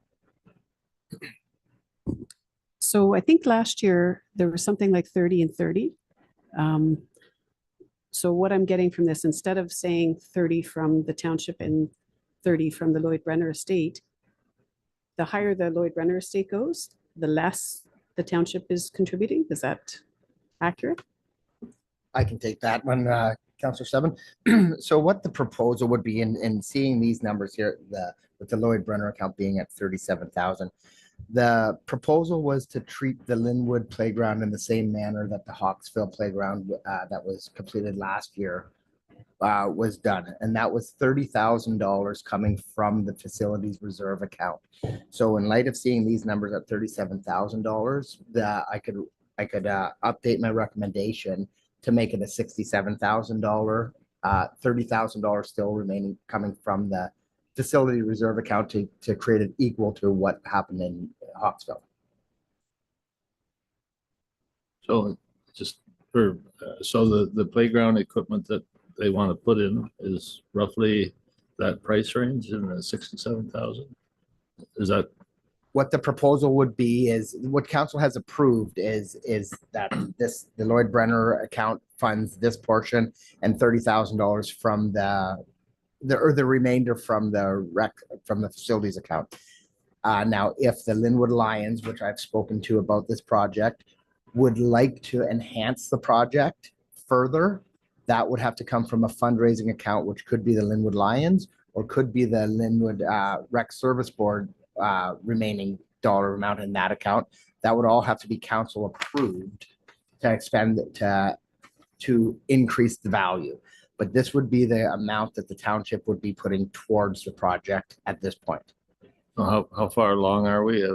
So I think last year there was something like 30 and 30. So what I'm getting from this, instead of saying 30 from the township and 30 from the Lloyd Brenner estate, the higher the Lloyd Brenner estate goes, the less the township is contributing. Is that accurate? I can take that one, Councillor Seven. So what the proposal would be in seeing these numbers here, with the Lloyd Brenner account being at 37,000, the proposal was to treat the Linwood playground in the same manner that the Hawksville playground that was completed last year was done. And that was $30,000 coming from the facilities reserve account. So in light of seeing these numbers at $37,000, I could update my recommendation to make it a $67,000, $30,000 still remaining coming from the facility reserve account to create it equal to what happened in Hawksville. So just for, so the playground equipment that they want to put in is roughly that price range in the 67,000. Is that what the proposal would be? Is what council has approved is that the Lloyd Brenner account funds this portion and $30,000 from the remainder from the facilities account. Now, if the Linwood Lions, which I've spoken to about this project, would like to enhance the project further, that would have to come from a fundraising account, which could be the Linwood Lions or could be the Linwood Rec Service Board remaining dollar amount in that account. That would all have to be council approved to expend to increase the value. But this would be the amount that the township would be putting towards the project at this point. how far along are we?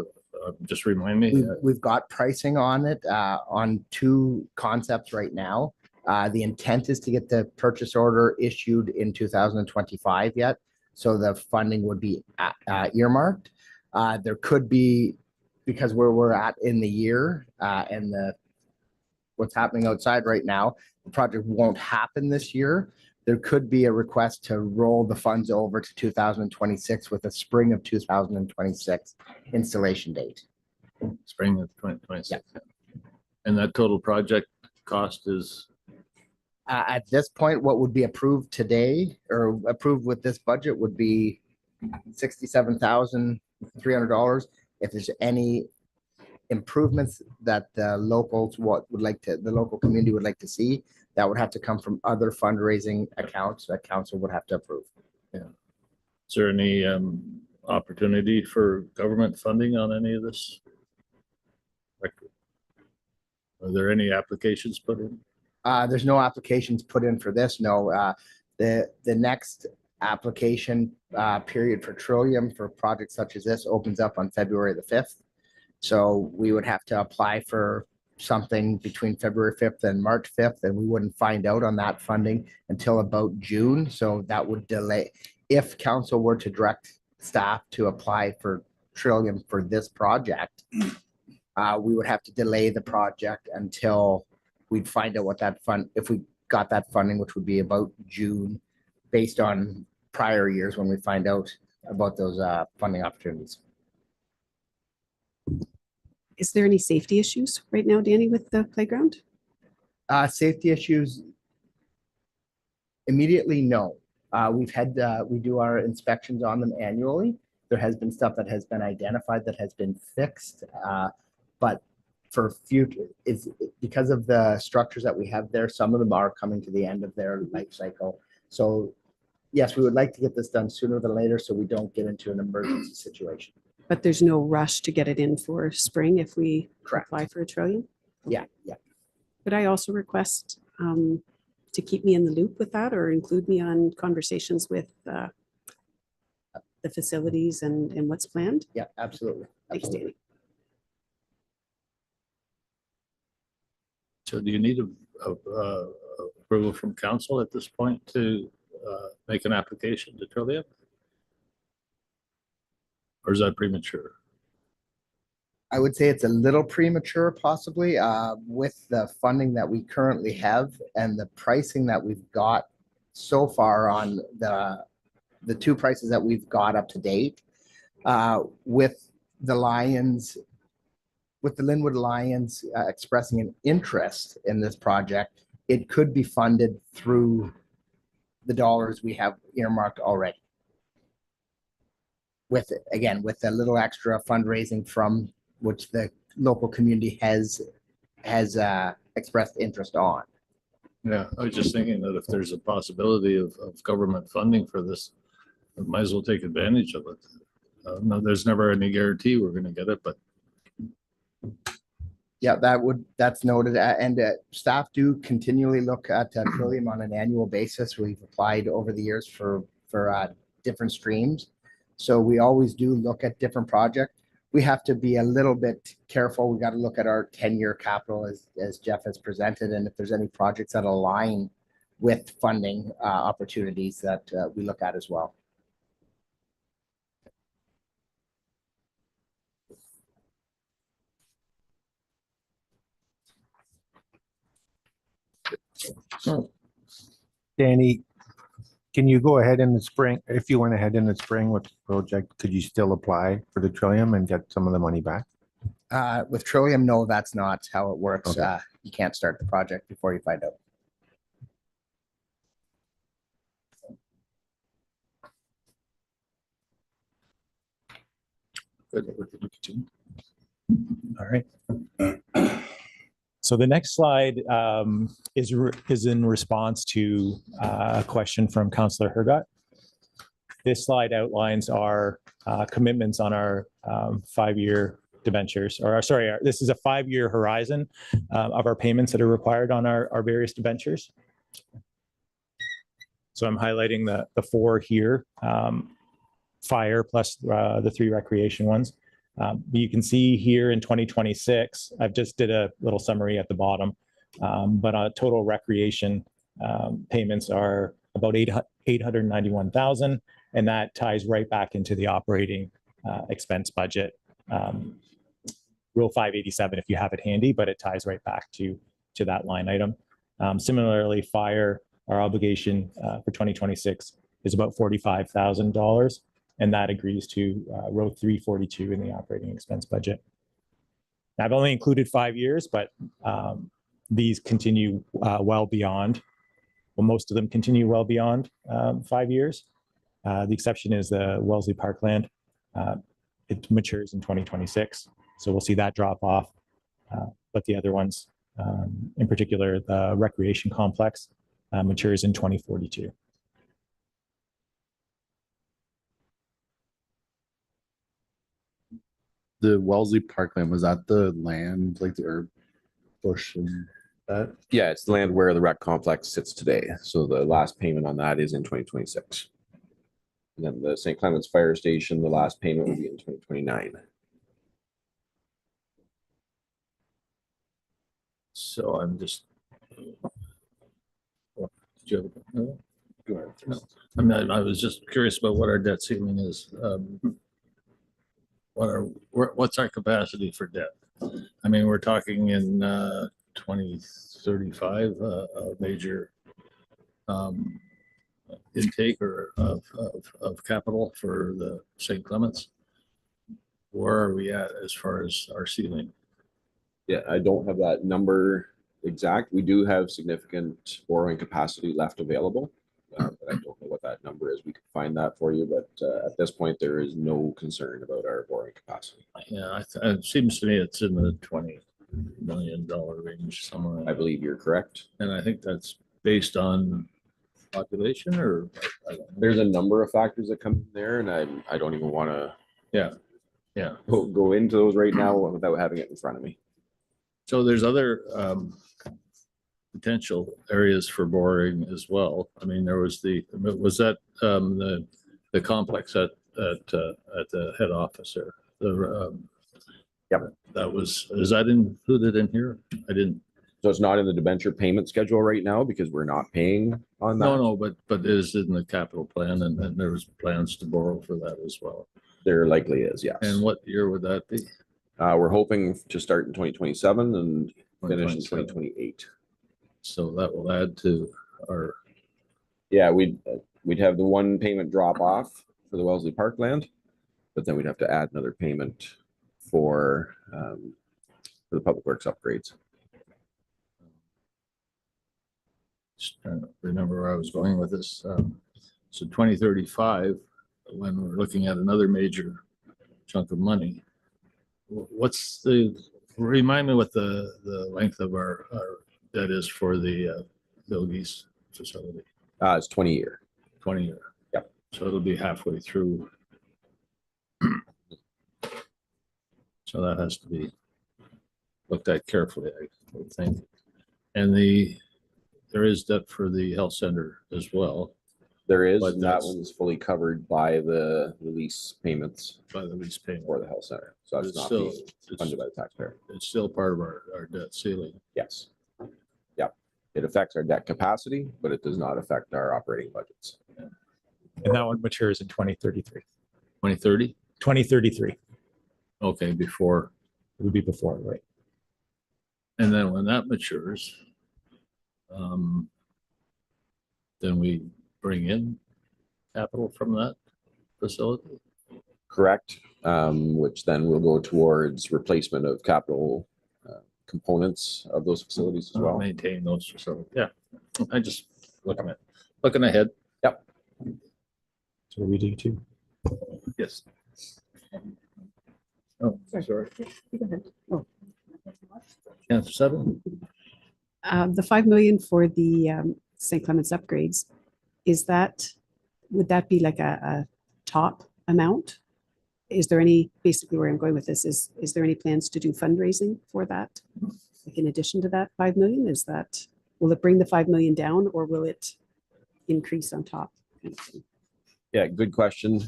Just remind me. We've got pricing on it on two concepts right now. The intent is to get the purchase order issued in 2025 yet. So the funding would be earmarked. There could be, because where we're at in the year and what's happening outside right now, the project won't happen this year. There could be a request to roll the funds over to 2026 with a spring of 2026 installation date. Spring of 2026. Yeah. And that total project cost is, At this point, what would be approved today or approved with this budget would be $67,300. If there's any improvements that the locals the local community would like to see, that would have to come from other fundraising accounts that council would have to approve. is there any opportunity for government funding on any of this? Like, are there any applications put in? There's no applications put in for this. No, the next application period for Trillium for projects such as this opens up on February the 5th. So we would have to apply for something between February 5th and March 5th, and we wouldn't find out on that funding until about June. So that would delay. If council were to direct staff to apply for Trillium for this project, we would have to delay the project until we'd find out what that if we got that funding, which would be about June, based on prior years when we find out about those funding opportunities. Is there any safety issues right now, Danny, with the playground? Safety issues immediately, no. We've had, we do our inspections on them annually. There has been stuff that has been identified that has been fixed, but for future, it's because of the structures that we have there, some of them are coming to the end of their life cycle. So yes, we would like to get this done sooner than later so we don't get into an emergency situation. But there's no rush to get it in for spring if we Correct. apply for a trillion? Yeah, yeah. Could I also request to keep me in the loop with that or include me on conversations with the facilities and what's planned? Yeah, absolutely. Thanks, Absolutely. Danny. So do you need approval from council at this point to make an application to Trillium? Or is that premature? I would say it's a little premature possibly with the funding that we currently have and the pricing that we've got so far on the two prices that we've got up to date with the Lions, with the Linwood Lions expressing an interest in this project, it could be funded through the dollars we have earmarked already. With it, again, with a little extra fundraising from which the local community has expressed interest on. Yeah, I was just thinking that if there's a possibility of government funding for this, we might as well take advantage of it. No, there's never any guarantee we're going to get it, but Yeah, that's noted. And staff do continually look at Trillium on an annual basis. We've applied over the years for different streams. So we always do look at different projects. We have to be a little bit careful. We got to look at our 10-year capital as Jeff has presented. And if there's any projects that align with funding opportunities that we look at as well. Danny, can you go ahead in the spring? If you went ahead in the spring with the project, could you still apply for the Trillium and get some of the money back? With Trillium, no, that's not how it works. Okay. You can't start the project before you find out. All right. So the next slide is in response to a question from Councillor Hergott. This slide outlines our commitments on our 5-year debentures, or sorry, this is a 5-year horizon of our payments that are required on our various debentures. So I'm highlighting the 4 here, fire plus the 3 recreation ones. You can see here in 2026, I've just did a little summary at the bottom, but total recreation payments are about 891,000, and that ties right back into the operating expense budget. Rule 587 if you have it handy, but it ties right back to that line item. Similarly, fire, our obligation for 2026 is about $45,000. And that agrees to row 342 in the operating expense budget. I've only included 5 years, but these continue well beyond. Well, most of them continue well beyond 5 years. The exception is the Wellesley Parkland. It matures in 2026, so we'll see that drop off. But the other ones, in particular, the recreation complex, matures in 2042. The Wellesley Parkland, was that the land, like the herb bush and that? Yeah, it's the land where the rec complex sits today. So the last payment on that is in 2026. And then the St. Clements Fire Station, the last payment will be in 2029. So I'm just. Joe, no? Go ahead. No. I mean, I was just curious about what our debt ceiling is. What's our capacity for debt? I mean, we're talking in 2035, a major intake or of capital for the St. Clements. Where are we at as far as our ceiling? Yeah, I don't have that number exact. We do have significant borrowing capacity left available. But I don't know what that number is. We could find that for you, but at this point, there is no concern about our borrowing capacity. Yeah, it seems to me it's in the $20 million range somewhere. I believe you're correct. And I think that's based on population or? I don't know. There's a number of factors that come in there, and I don't even want to Yeah. go into those right now without having it in front of me. So there's other potential areas for borrowing as well. I mean, there was the complex at the head office there. Yep. Is that included in here? I didn't. So it's not in the debenture payment schedule right now because we're not paying on that. No, but it is in the capital plan, and there was plans to borrow for that as well. There likely is, yes. And what year would that be? We're hoping to start in 2027 and finish in 2027. 2028. So that will add to our. Yeah, we'd have the one payment drop off for the Wellesley Parkland, but then we'd have to add another payment for the public works upgrades. Just trying to remember where I was going with this. So 2035, when we're looking at another major chunk of money, remind me what the length of our debt is for the Bilgies facility? It's 20 year. 20 year. Yep. So it'll be halfway through. So that has to be looked at carefully, I would think. And there is debt for the health center as well. There is, But and that that's- one's fully covered by the lease payments By the lease payment. for the health center. So But that's it's not still, being funded by the taxpayer. it's still part of our debt ceiling. Yes. Yep. It affects our debt capacity, but it does not affect our operating budgets. And that one matures in 2033. 2030? 2033 Okay, before. would be before, right? And then when that matures, then we bring in capital from that facility. Correct. Which then will go towards replacement of capital components of those facilities as well. Maintain those facilities. Yeah, I just looking ahead. So we do too. Yes. Oh, sorry. Councilor Sutton? The 5 million for the St. Clements upgrades, would that be like a top amount? Is there basically where I'm going with this is there any plans to do fundraising for that? Like in addition to that 5 million, will it bring the 5 million down or will it increase on top? Yeah, good question.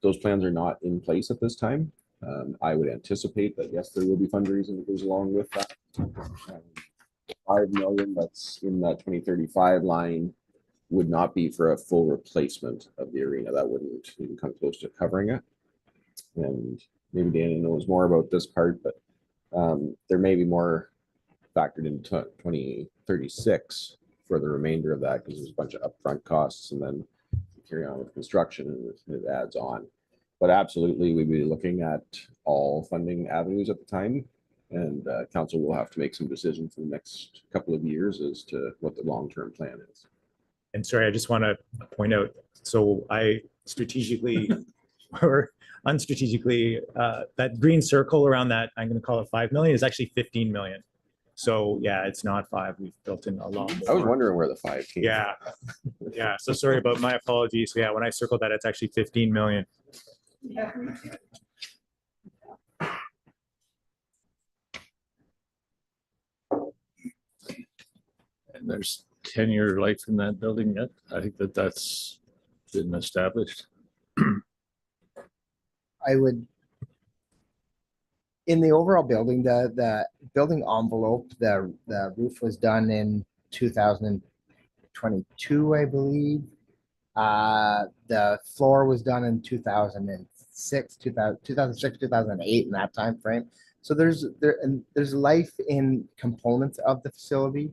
Those plans are not in place at this time. I would anticipate that, yes, there will be fundraising that goes along with that. 5 million that's in that 2035 line would not be for a full replacement of the arena. That wouldn't even come close to covering it. And maybe Danny knows more about this part, but there may be more factored into 2036 for the remainder of that because there's a bunch of upfront costs and then carry on with construction and it adds on. But absolutely, we'd be looking at all funding avenues at the time. And council will have to make some decisions in the next couple of years as to what the long-term plan is. And sorry, I just want to point out, so I strategically or unstrategically, that green circle around that, I'm going to call it 5 million, is actually 15 million. So yeah, it's not 5. We've built in a lot more. I was wondering where the 5 came from. Yeah. Yeah. So sorry about my apologies. So yeah, when I circled that, it's actually 15 million. And there's 10-year life in that building yet. I think that's been established. I would, in the overall building, the building envelope, the roof was done in 2022, I believe. The floor was done in 2006, 2008 in that time frame. So there's life in components of the facility.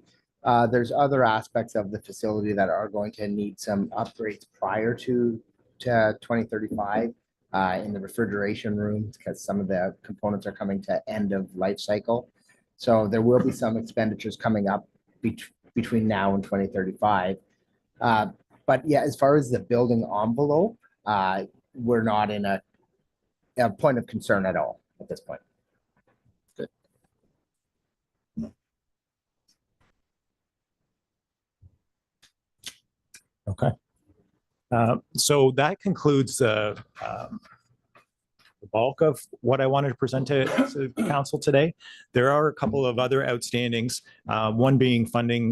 There's other aspects of the facility that are going to need some upgrades prior to 2035 in the refrigeration room, because some of the components are coming to end of life cycle. So there will be some expenditures coming up between now and 2035. But yeah, as far as the building envelope, we're not in a point of concern at all at this point. Okay. So that concludes the bulk of what I wanted to present to council today. There are a couple of other outstandings, one being funding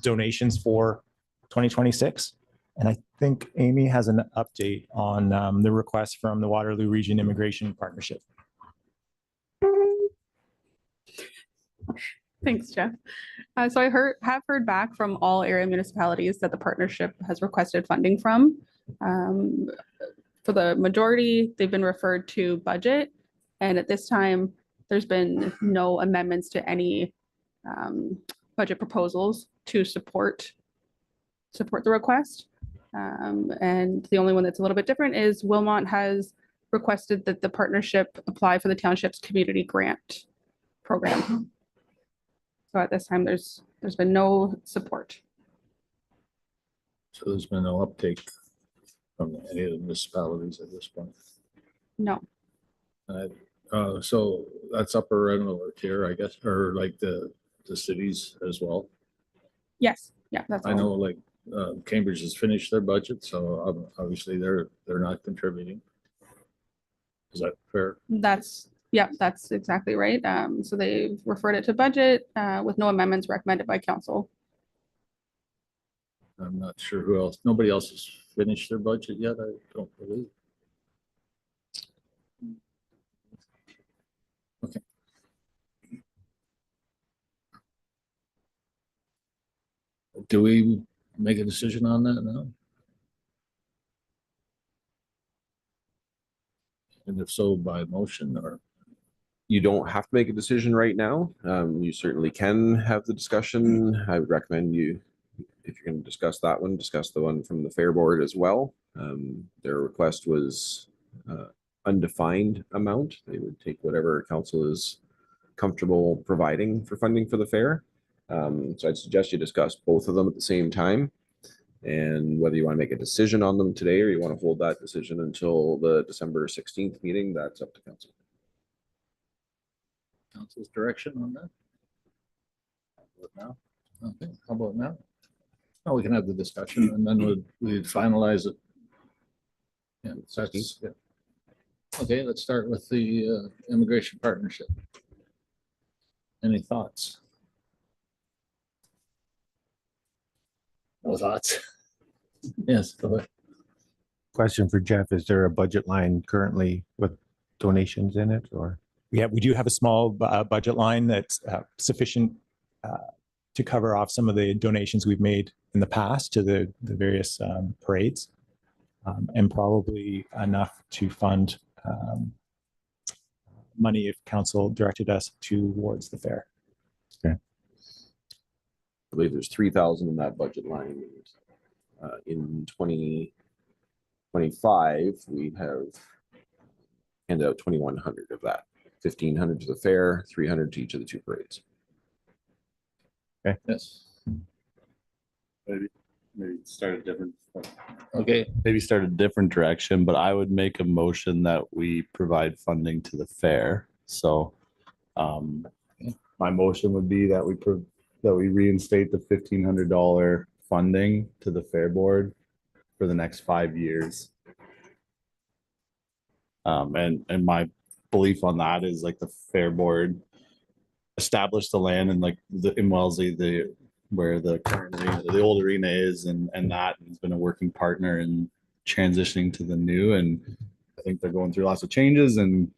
donations for 2026. And I think Amy has an update on the request from the Waterloo Region Immigration Partnership. Thanks, Jeff. So I have heard back from all area municipalities that the partnership has requested funding from. For the majority, they've been referred to budget. And at this time, there's been no amendments to any budget proposals to support the request. And the only one that's a little bit different is Wilmot has requested that the partnership apply for the township's community grant program. So at this time, there's been no support. So there's been no uptake from any of the municipalities at this point. No. So that's Upper Renwick here, I guess, or like the cities as well. Yes. Yeah, that's I all. know like Cambridge has finished their budget, so obviously they're not contributing. Is that fair? Yeah, that's exactly right. So they've referred it to budget with no amendments recommended by council. I'm not sure who else. Nobody else has finished their budget yet, I don't believe. Okay. Do we make a decision on that now? And if so, by motion or? You don't have to make a decision right now. You certainly can have the discussion. I would recommend you, if you're going to discuss that one, discuss the one from the Fair Board as well. Their request was undefined amount. They would take whatever council is comfortable providing for funding for the fair. So I'd suggest you discuss both of them at the same time. And whether you want to make a decision on them today or you want to hold that decision until the December 16th meeting, that's up to council. Council's direction on that? Now? Okay, how about now? Oh, we can have the discussion and then we'd finalize it. Yeah, that's, yeah. Okay, let's start with the immigration partnership. Any thoughts? No thoughts? Yes, go ahead. Question for Jeff, is there a budget line currently with donations in it or? Yeah, we do have a small budget line that's sufficient to cover off some of the donations we've made in the past to the various parades, and probably enough to fund money if council directed us towards the fair. I believe there's 3,000 in that budget line. In 2025, we have handed out 2,100 of that. 1,500 to the fair, 300 to each of the two parades. Yes. Maybe start a different, Okay, maybe start a different direction, but I would make a motion that we provide funding to the fair. So my motion would be that we reinstate the $1,500 funding to the fair board for the next 5 years. And my belief on that is like the fair board established the land and like in Wellesley, where the current arena, the old arena is, and that has been a working partner in transitioning to the new. And I think they're going through lots of changes, and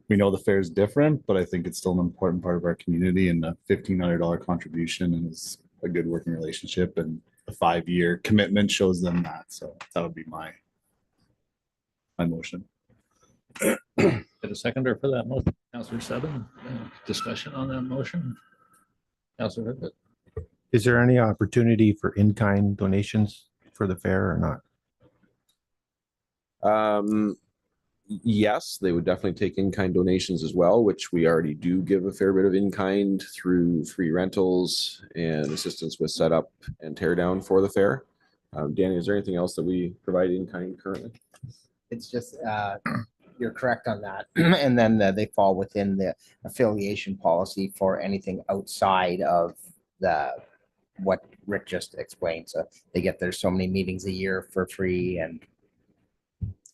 we know the fair is different, but I think it's still an important part of our community, and a $1,500 contribution is a good working relationship, and a 5-year commitment shows them that. So that would be my motion. get a seconder for that motion. Councillor Seven, discussion on that motion? Councillor Ribbit. Is there any opportunity for in-kind donations for the fair or not? Yes, they would definitely take in-kind donations as well, which we already do give a fair bit of in-kind through free rentals and assistance with setup and tear down for the fair. Danny, is there anything else that we provide in-kind currently? It's just, you're correct on that. And then they fall within the affiliation policy for anything outside of what Rick just explained. So they get their so many meetings a year for free. And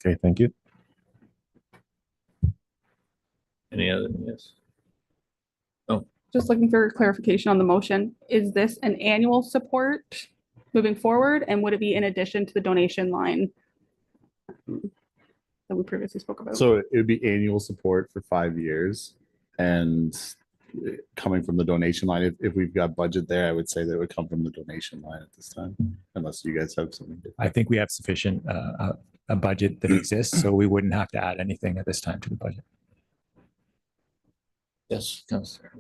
Okay, thank you. Any other? Yes. Just looking for clarification on the motion. Is this an annual support moving forward? And would it be in addition to the donation line that we previously spoke about? So it would be annual support for 5 years, and coming from the donation line, if we've got budget there, I would say that it would come from the donation line at this time, unless you guys have something different. I think we have sufficient a budget that exists, so we wouldn't have to add anything at this time to the budget. Yes, Councillor.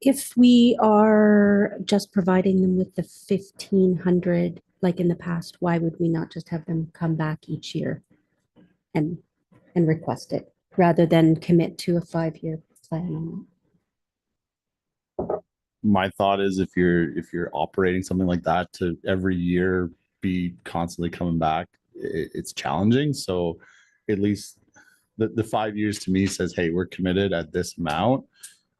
If we are just providing them with the 1,500, like in the past, why would we not just have them come back each year and request it rather than commit to a 5-year plan on it? My thought is if you're operating something like that to every year be constantly coming back, it's challenging. So at least the 5 years to me says, hey, we're committed at this amount.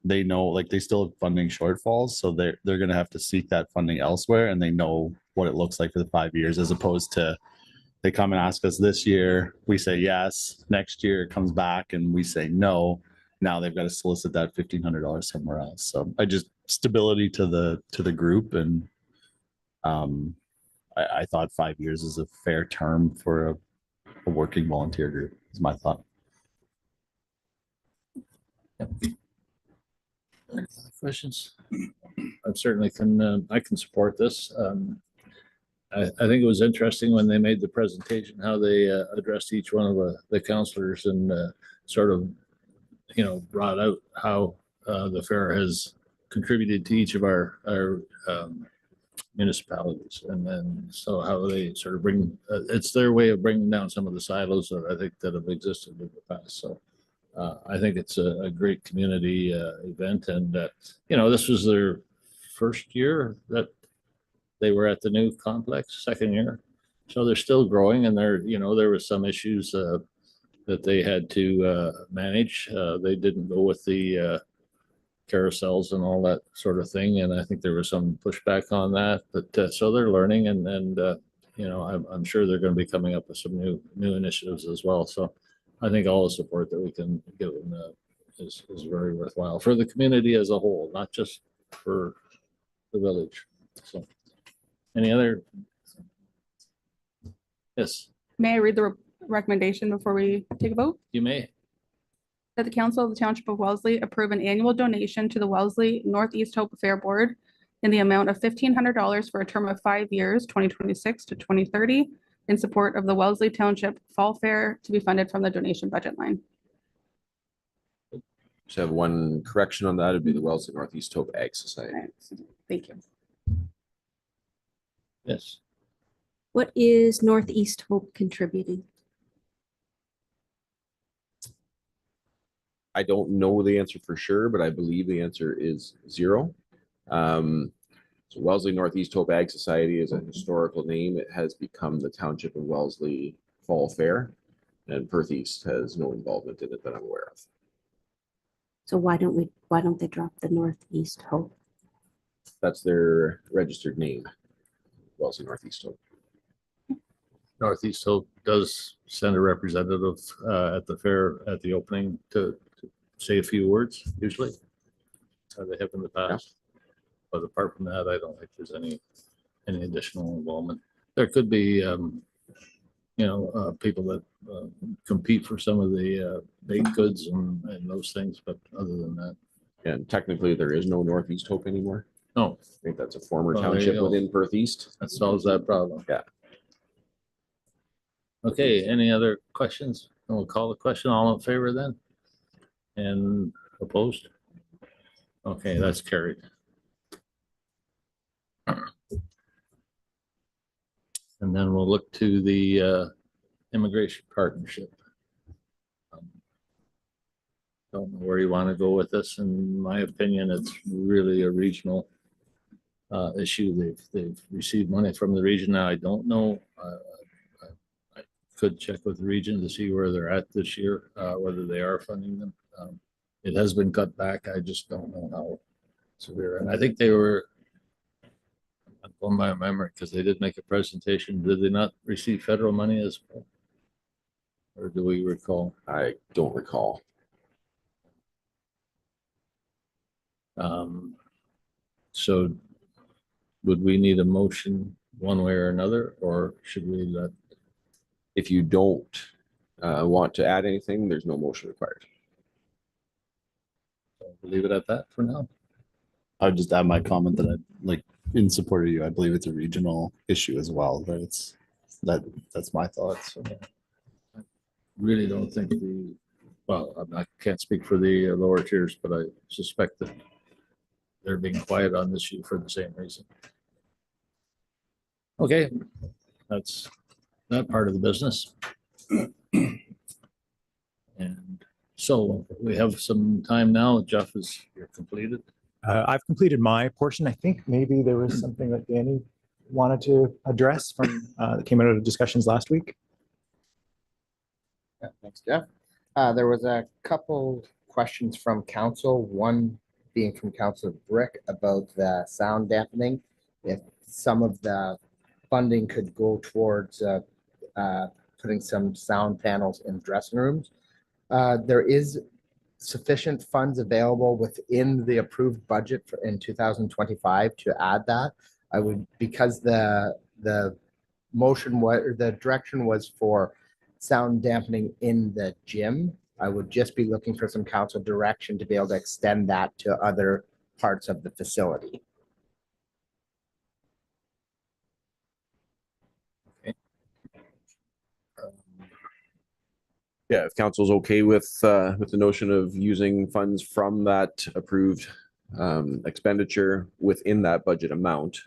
They know, like, they still have funding shortfalls, so they're going to have to seek that funding elsewhere, and they know what it looks like for the 5 years, as opposed to they come and ask us this year, we say yes, next year it comes back and we say no. Now they've got to solicit that $1,500 somewhere else. So I just stability to the group, and I thought 5 years is a fair term for a working volunteer group, is my thought. Questions? I certainly can, I can support this. I think it was interesting when they made the presentation, how they addressed each one of the counselors and sort of, brought out how the fair has contributed to each of our municipalities. And then so how they sort of bring, it's their way of bringing down some of the silos that I think that have existed in the past. So I think it's a great community event. And, this was their first year that they were at the new complex, second year. So they're still growing, and there were some issues that they had to manage. They didn't go with the carousels and all that sort of thing. And I think there was some pushback on that, but so they're learning, and I'm sure they're going to be coming up with some new initiatives as well. So I think all the support that we can give them is very worthwhile for the community as a whole, not just for the village. So any other? Yes, May I read the recommendation before we take a vote? you may. That the Council of the Township of Wellesley approve an annual donation to the Wellesley Northeast Hope Fair Board in the amount of $1,500 for a term of 5 years, 2026 to 2030, in support of the Wellesley Township Fall Fair, to be funded from the donation budget line. Just have one correction on that. It'd be the Wellesley Northeast Hope Ag Society. All right. Thank you. Yes. What is Northeast Hope contributing? I don't know the answer for sure, but I believe the answer is 0. So Wellesley Northeast Hope Ag Society is a historical name. It has become the Township of Wellesley Fall Fair, and Perth East has no involvement in it that I'm aware of. So why don't they drop the Northeast Hope? That's their registered name, Wellesley Northeast Hope. Northeast Hope does send a representative at the fair at the opening to say a few words usually. They have in the past. But apart from that, I don't think there's any additional involvement. There could be, people that compete for some of the baked goods and those things, but other than that, And technically, there is no Northeast Hope anymore. no, I think that's a former Well, there you township go. within Perth East. that solves that problem. Yeah. Okay, any other questions? We'll call the question. All in favor then? And opposed? Okay, that's carried. And then we'll look to the immigration partnership. Don't know where you want to go with this. In my opinion, it's really a regional issue. They've received money from the region. Now, I don't know. I could check with the region to see where they're at this year, whether they are funding them. It has been cut back. I just don't know how severe. And I think they were, I'm going by memory, because they did make a presentation. Did they not receive federal money as well? Or do we recall? I don't recall. So would we need a motion one way or another, or should we let? If you don't want to add anything, there's no motion required. Leave it at that for now? I would just add my comment that in support of you, I believe it's a regional issue as well, but that's my thoughts. I really don't think I can't speak for the lower tiers, but I suspect that they're being quiet on this issue for the same reason. Okay, that's that part of the business. And so we have some time now. Jeff, you're completed. I've completed my portion. I think maybe there was something that Danny wanted to address from that came out of the discussions last week. Yeah, thanks, Jeff. There was a couple questions from council, one being from Councilor Brick about the sound dampening. If some of the funding could go towards putting some sound panels in dressing rooms. There is sufficient funds available within the approved budget in 2025 to add that. I would, because the motion was, or the direction was for sound dampening in the gym, I would just be looking for some council direction to be able to extend that to other parts of the facility. Yeah, if council's okay with the notion of using funds from that approved expenditure within that budget amount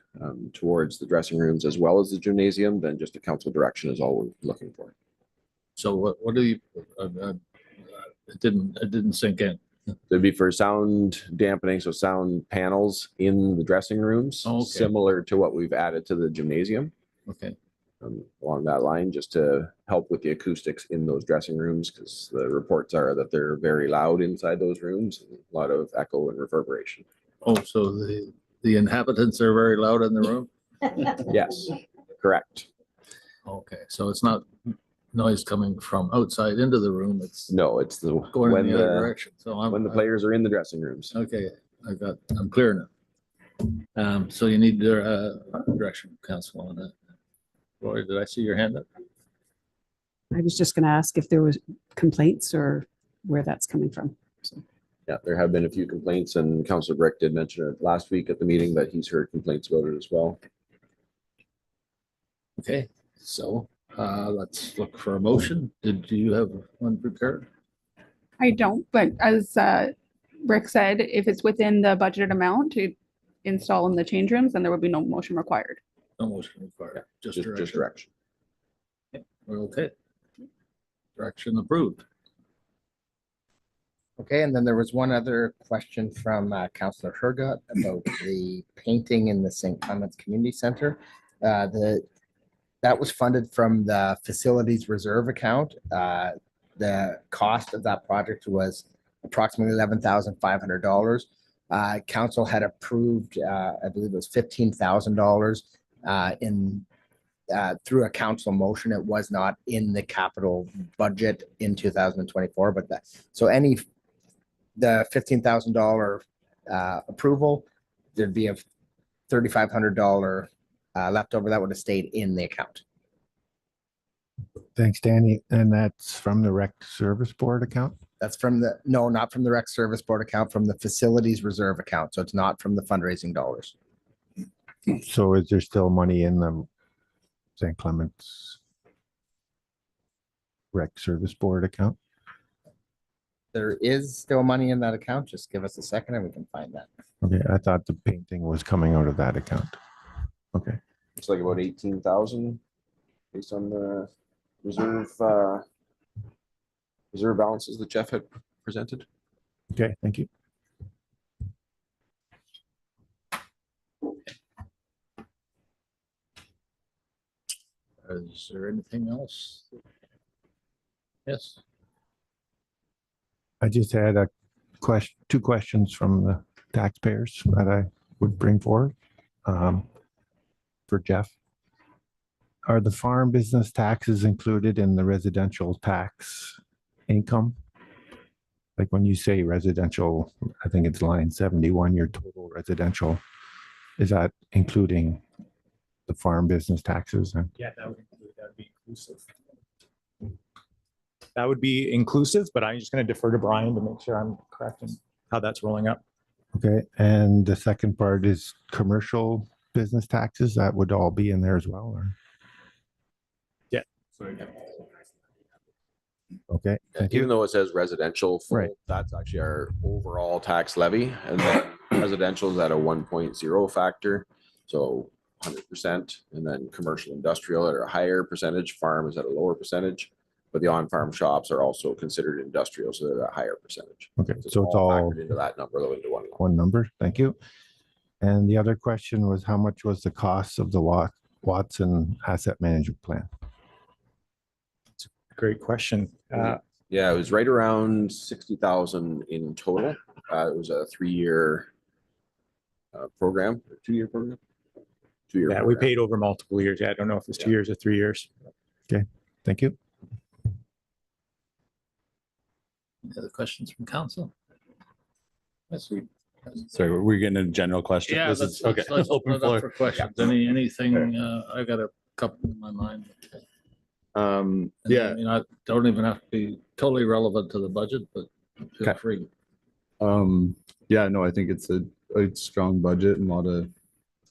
towards the dressing rooms as well as the gymnasium, then just a council direction is all we're looking for. So what do you, it didn't sink in. It'd be for sound dampening, so sound panels in the dressing rooms, Okay. similar to what we've added to the gymnasium. Okay. Along that line, just to help with the acoustics in those dressing rooms, because the reports are that they're very loud inside those rooms, a lot of echo and reverberation. Oh, so the inhabitants are very loud in the room? Yes, correct. Okay, so it's not noise coming from outside into the room, it's No, it's the going when in the other the direction. So I'm when the players are in the dressing rooms. okay, I'm clear now. So you need direction, council, on that. Roy, did I see your hand up? I was just going to ask if there was complaints or where that's coming from. So, Yeah, there have been a few complaints, and Councilor Brick did mention it last week at the meeting that he's heard complaints about it as well. Okay, so let's look for a motion. Did you have one prepared? I don't, but as Rick said, if it's within the budgeted amount to install in the change rooms, then there would be no motion required. No motion required, just Just direction. direction. We're okay. Direction approved. Okay, and then there was one other question from Councillor Hergut about the painting in the St. Clements Community Center. That was funded from the Facilities Reserve account. The cost of that project was approximately $11,500. Council had approved, I believe it was $15,000 in through a council motion. It was not in the capital budget in 2024, but the $15,000 approval, there'd be a $3,500 left over that would have stayed in the account. Thanks, Danny. And that's from the Rec Service Board account? That's from no, not from the Rec Service Board account, from the Facilities Reserve account. So it's not from the fundraising dollars. So is there still money in the St. Clements Rec Service Board account? There is still money in that account. Just give us a second and we can find that. Okay, I thought the painting was coming out of that account. Okay, It's like about 18,000 based on the reserve balances that Jeff had presented. okay, thank you. Is there anything else? Yes. I just had a question, two questions from the taxpayers that I would bring forward for Jeff. Are the farm business taxes included in the residential tax income? Like when you say residential, I think it's line 71, your total residential, is that including the farm business taxes? And Yeah, that would be inclusive. That would be inclusive, but I'm just going to defer to Brian to make sure I'm correct in how that's rolling up. okay, and the second part is commercial business taxes, that would all be in there as well, or? Yeah. Okay, thank you. Even though it says residential, full, Right. that's actually our overall tax levy, and then residential is at a 1.0 factor, so 100%, and then commercial industrial at a higher percentage, farm is at a lower percentage, but the on-farm shops are also considered industrial, so they're at a higher percentage. Okay, so it's all factored into that number, though, into one. one number, thank you. And the other question was, how much was the cost of the Watson Asset Management Plan? Great question. Yeah, it was right around 60,000 in total. It was a 3-year program, or 2-year program. 2-year. Yeah, we paid over multiple years. Yeah, I don't know if it's 2 years or 3 years. Thank you. Any other questions from council? Yes, we. Sorry, we're getting a general question. Yeah, This let's, is okay. let's open Open it up floor. for questions. Anything, I got a couple in my mind. And Yeah. I mean, I don't even have to be totally relevant to the budget, but feel Okay. free. Yeah, no, I think it's a strong budget and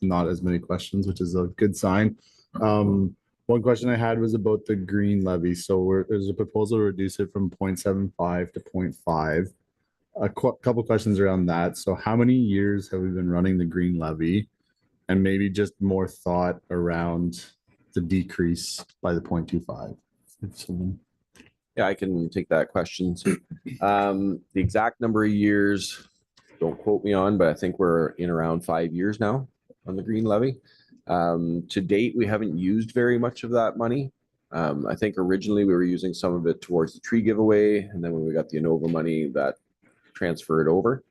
not as many questions, which is a good sign. One question I had was about the green levy. So there's a proposal to reduce it from 0.75 to 0.5. A couple questions around that. So how many years have we been running the green levy? And maybe just more thought around the decrease by the 0.25. If someone- Yeah, I can take that question. So, the exact number of years, don't quote me on, but I think we're in around 5 years now on the green levy. To date, we haven't used very much of that money. I think originally we were using some of it towards the tree giveaway, and then when we got the Innova money, that transferred over.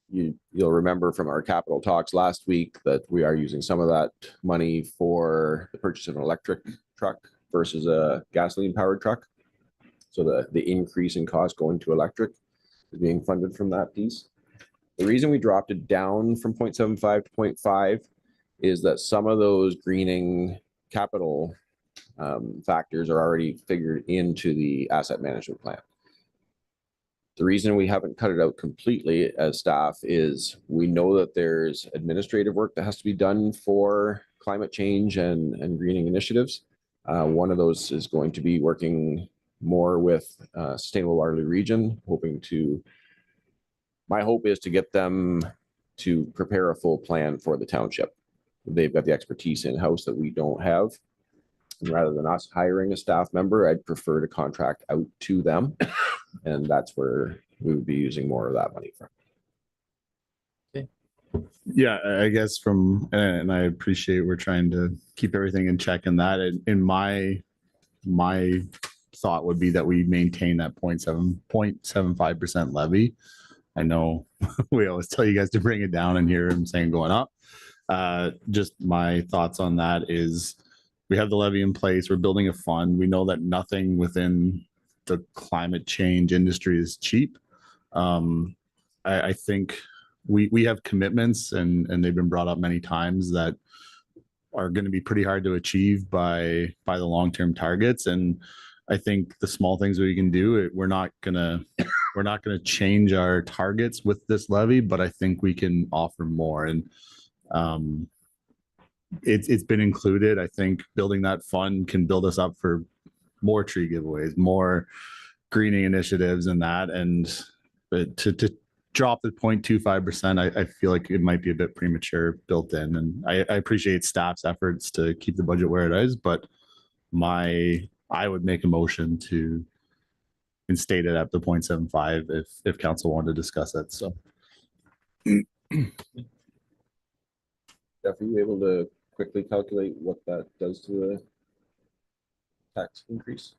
You'll remember from our capital talks last week that we are using some of that money for the purchase of an electric truck versus a gasoline powered truck. So the increase in cost going to electric is being funded from that piece. The reason we dropped it down from 0.75 to 0.5 is that some of those greening capital factors are already figured into the asset management plan. The reason we haven't cut it out completely as staff is we know that there's administrative work that has to be done for climate change and greening initiatives. One of those is going to be working more with Sustainable Waterloo Region, my hope is to get them to prepare a full plan for the township. They've got the expertise in-house that we don't have. And rather than us hiring a staff member, I'd prefer to contract out to them And that's where we would be using more of that money from. Yeah, I guess and I appreciate we're trying to keep everything in check and that in my thought would be that we maintain that 0.75% levy. I know we always tell you guys to bring it down and here I'm saying going up. Just my thoughts on that is we have the levy in place. We're building a fund. We know that nothing within the climate change industry is cheap. I think we have commitments and they've been brought up many times that are going to be pretty hard to achieve by the long-term targets. And I think the small things we can do, we're not gonna change our targets with this levy, but I think we can offer more. And it's been included. I think building that fund can build us up for more tree giveaways, more greening initiatives and that. And to drop the 0.25%, I feel like it might be a bit premature built in. And I appreciate staff's efforts to keep the budget where it is, but I would make a motion to instate it at the 0.75 if council wanted to discuss it. So. Jeff, are you able to quickly calculate what that does to the tax increase?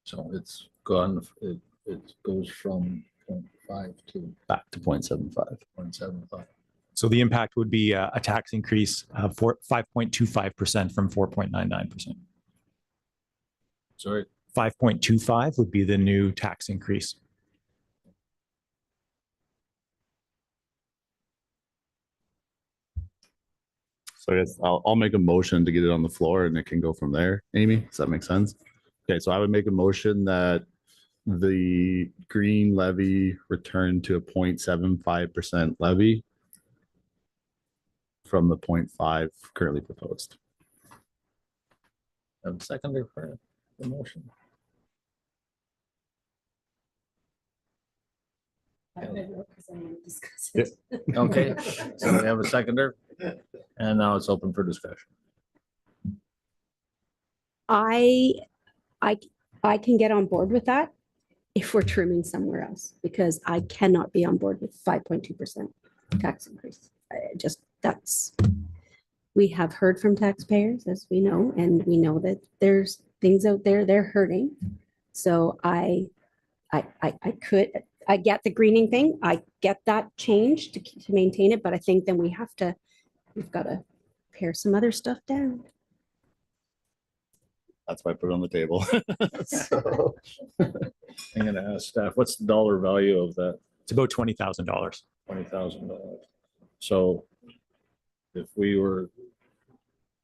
So it's gone, it goes from 0.5 to Back to 0.75. 0.75. So the impact would be a tax increase of 5.25% from 4.99%. Sorry, 5.25 would be the new tax increase. So I guess I'll make a motion to get it on the floor and it can go from there. Amy, does that make sense? Okay, so I would make a motion that the green levy return to a 0.75% levy from the 0.5 currently proposed. have a seconder for the motion. Okay, so we have a seconder and now it's open for discussion. I can get on board with that if we're trimming somewhere else, because I cannot be on board with 5.2% tax increase. We have heard from taxpayers, as we know, and we know that there's things out there they're hurting. So I get the greening thing. I get that change to maintain it, but I think then we've got to pare some other stuff down. That's why I put it on the table. So, I'm gonna ask staff, what's the dollar value of that It's about $20,000. $20,000? So if we were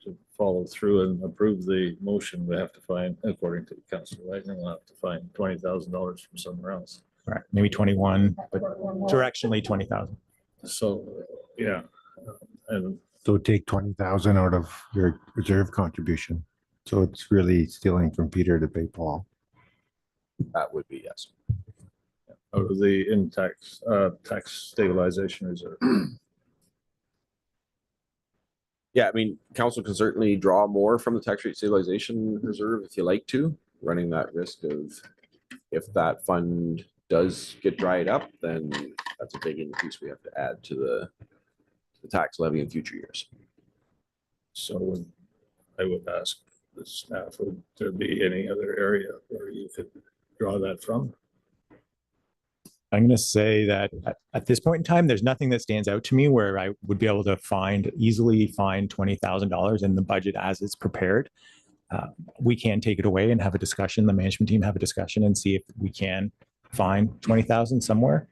to follow through and approve the motion, we have to find, according to the council, right, and we'll have to find $20,000 from somewhere else. Right, maybe 21, but directionally 20,000. So, yeah. And So take 20,000 out of your reserve contribution. So it's really stealing from Peter to pay Paul. That would be yes. out of the tax stabilization reserve. Yeah, I mean, council can certainly draw more from the tax rate stabilization reserve if you like to, running that risk of if that fund does get dried up, then that's a big increase we have to add to the tax levy in future years. So I would ask the staff, would there be any other area where you could draw that from? I'm going to say that at this point in time, there's nothing that stands out to me where I would be able to easily find $20,000 in the budget as it's prepared. We can take it away and have a discussion, the management team have a discussion and see if we can find 20,000 somewhere.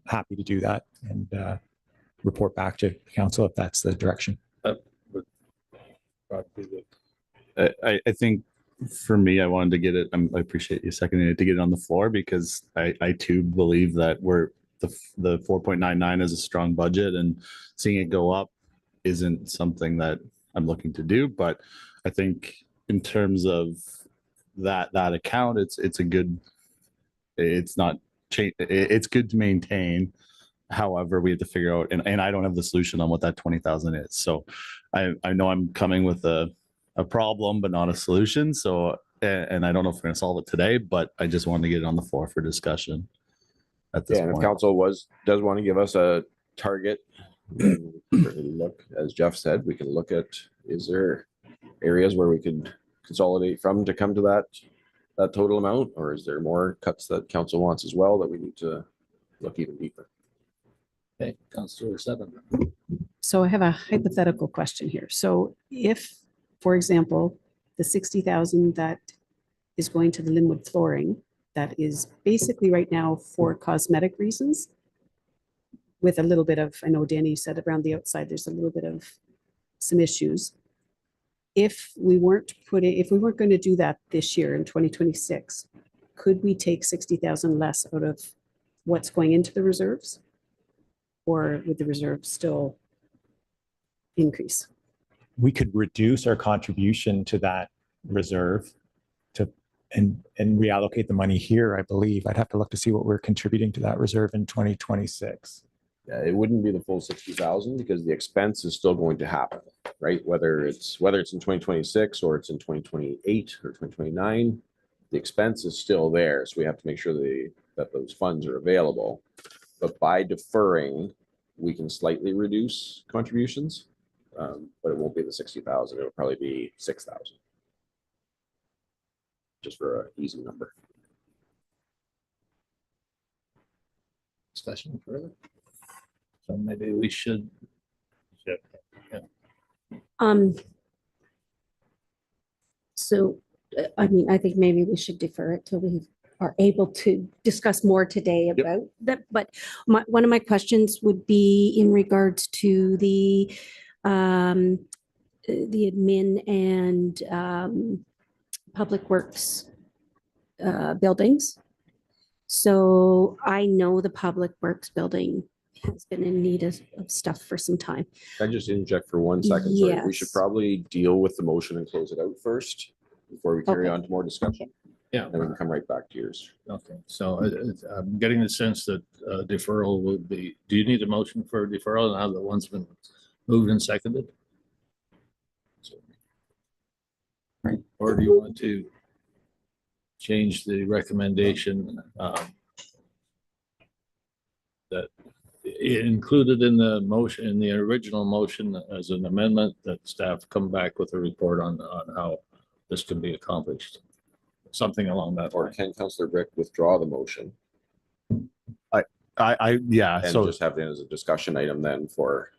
Happy to do that and report back to council if that's the direction. I think for me, I wanted to get it. I appreciate you seconding it to get it on the floor because I too believe that the 4.99 is a strong budget and seeing it go up isn't something that I'm looking to do. But I think in terms of that account, it's good to maintain. However, we have to figure out, and I don't have the solution on what that 20,000 is. So I know I'm coming with a problem, but not a solution. So and I don't know if we're gonna solve it today, but I just wanted to get it on the floor for discussion at this Yeah, and if point. council does want to give us a target, then we can look, as Jeff said, we can look at, is there areas where we could consolidate from to come to that total amount? Or is there more cuts that council wants as well that we need to look even deeper? Okay, Councillor Seven. So I have a hypothetical question here. So if, for example, the 60,000 that is going to the Linwood flooring, that is basically right now for cosmetic reasons, with a little bit of, I know Danny said around the outside, there's a little bit of some issues. If we weren't going to do that this year in 2026, could we take 60,000 less out of what's going into the reserves? Or would the reserve still increase? We could reduce our contribution to that reserve and reallocate the money here, I believe. I'd have to look to see what we're contributing to that reserve in 2026. Yeah, it wouldn't be the full 60,000 because the expense is still going to happen, right? Whether it's in 2026 or it's in 2028 or 2029, the expense is still there. So we have to make sure that those funds are available. But by deferring, we can slightly reduce contributions, but it won't be the 60,000. It'll probably be 6,000. Just for an easy number. Discussion further? So maybe we should. So, I mean, I think maybe we should defer it till we are able to discuss more today about that. But one of my questions would be in regards to the admin and public works buildings. So I know the public works building has been in need of stuff for some time. Can I just interject for 1 second? Sorry, we should Yes. probably deal with the motion and close it out first before we carry Okay. on to more discussion. Yeah. And we can come right back to yours. Okay, so I'm getting the sense that deferral would be, do you need a motion for deferral now that one's been moved and seconded? Right, or do you want to change the recommendation that included in the motion, in the original motion as an amendment, that staff come back with a report on how this can be accomplished? Something along that Or line. can Councillor Brick withdraw the motion Yeah, and so just have it as a discussion item then for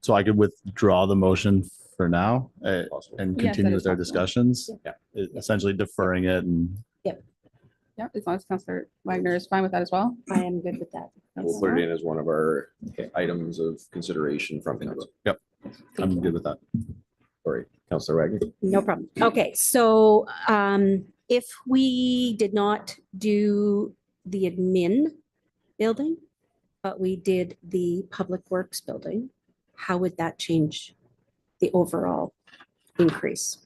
I could withdraw the motion for now possible? and Yes, that continue is with our possible. discussions. Yeah. Essentially deferring it and Yeah, as long as Councillor Wagner is fine with that as well. I am good with that. We'll put it in as one of our items of consideration from council. I'm good with that. Sorry, Councillor Wagner. No problem. Okay, so if we did not do the admin building, but we did the public works building, how would that change the overall increase?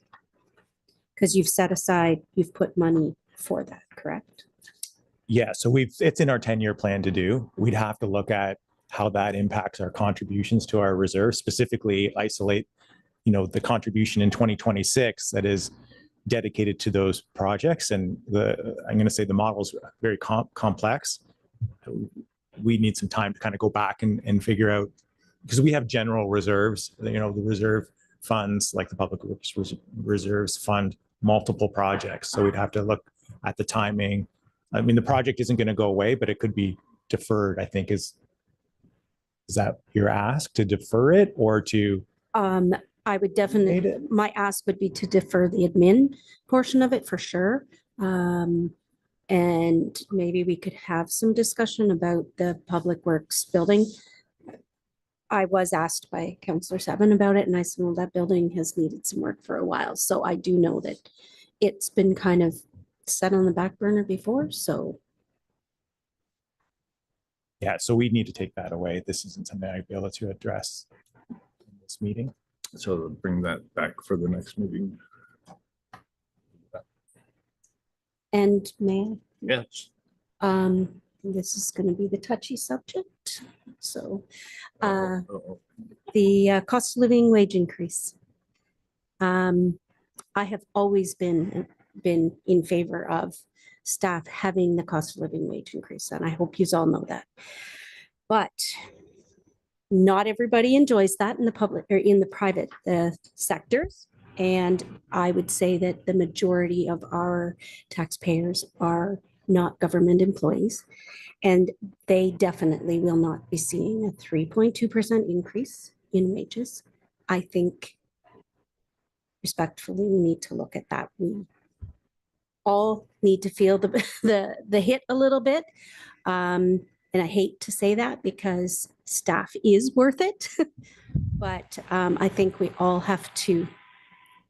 Because you've set aside, you've put money for that, correct? Yeah, so it's in our 10-year plan to do. We'd have to look at how that impacts our contributions to our reserve, specifically isolate, the contribution in 2026 that is dedicated to those projects. And I'm going to say the model is very complex. We need some time to kind of go back and figure out, because we have general reserves, the reserve funds, like the public works reserves fund multiple projects. So we'd have to look at the timing. I mean, the project isn't going to go away, but it could be deferred, I think. Is that your ask, to defer it or to? I would definitely, my ask would be to defer the admin portion of it for sure. And maybe we could have some discussion about the public works building. I was asked by Councillor Seven about it, and I said, well, that building has needed some work for a while. So I do know that it's been kind of set on the back burner before, so. Yeah, so we need to take that away. This isn't something I'd be able to address in this meeting. So bring that back for the next meeting. And may Yes. I? This is going to be the touchy subject. So the cost of living wage increase. I have always been been in favor of staff having the cost of living wage increase, and I hope you all know that. But not everybody enjoys that in the public or in the private sectors. And I would say that the majority of our taxpayers are not government employees. And they definitely will not be seeing a 3.2% increase in wages. I think respectfully, we need to look at that. We all need to feel the hit a little bit. And I hate to say that because staff is worth it. But I think we all have to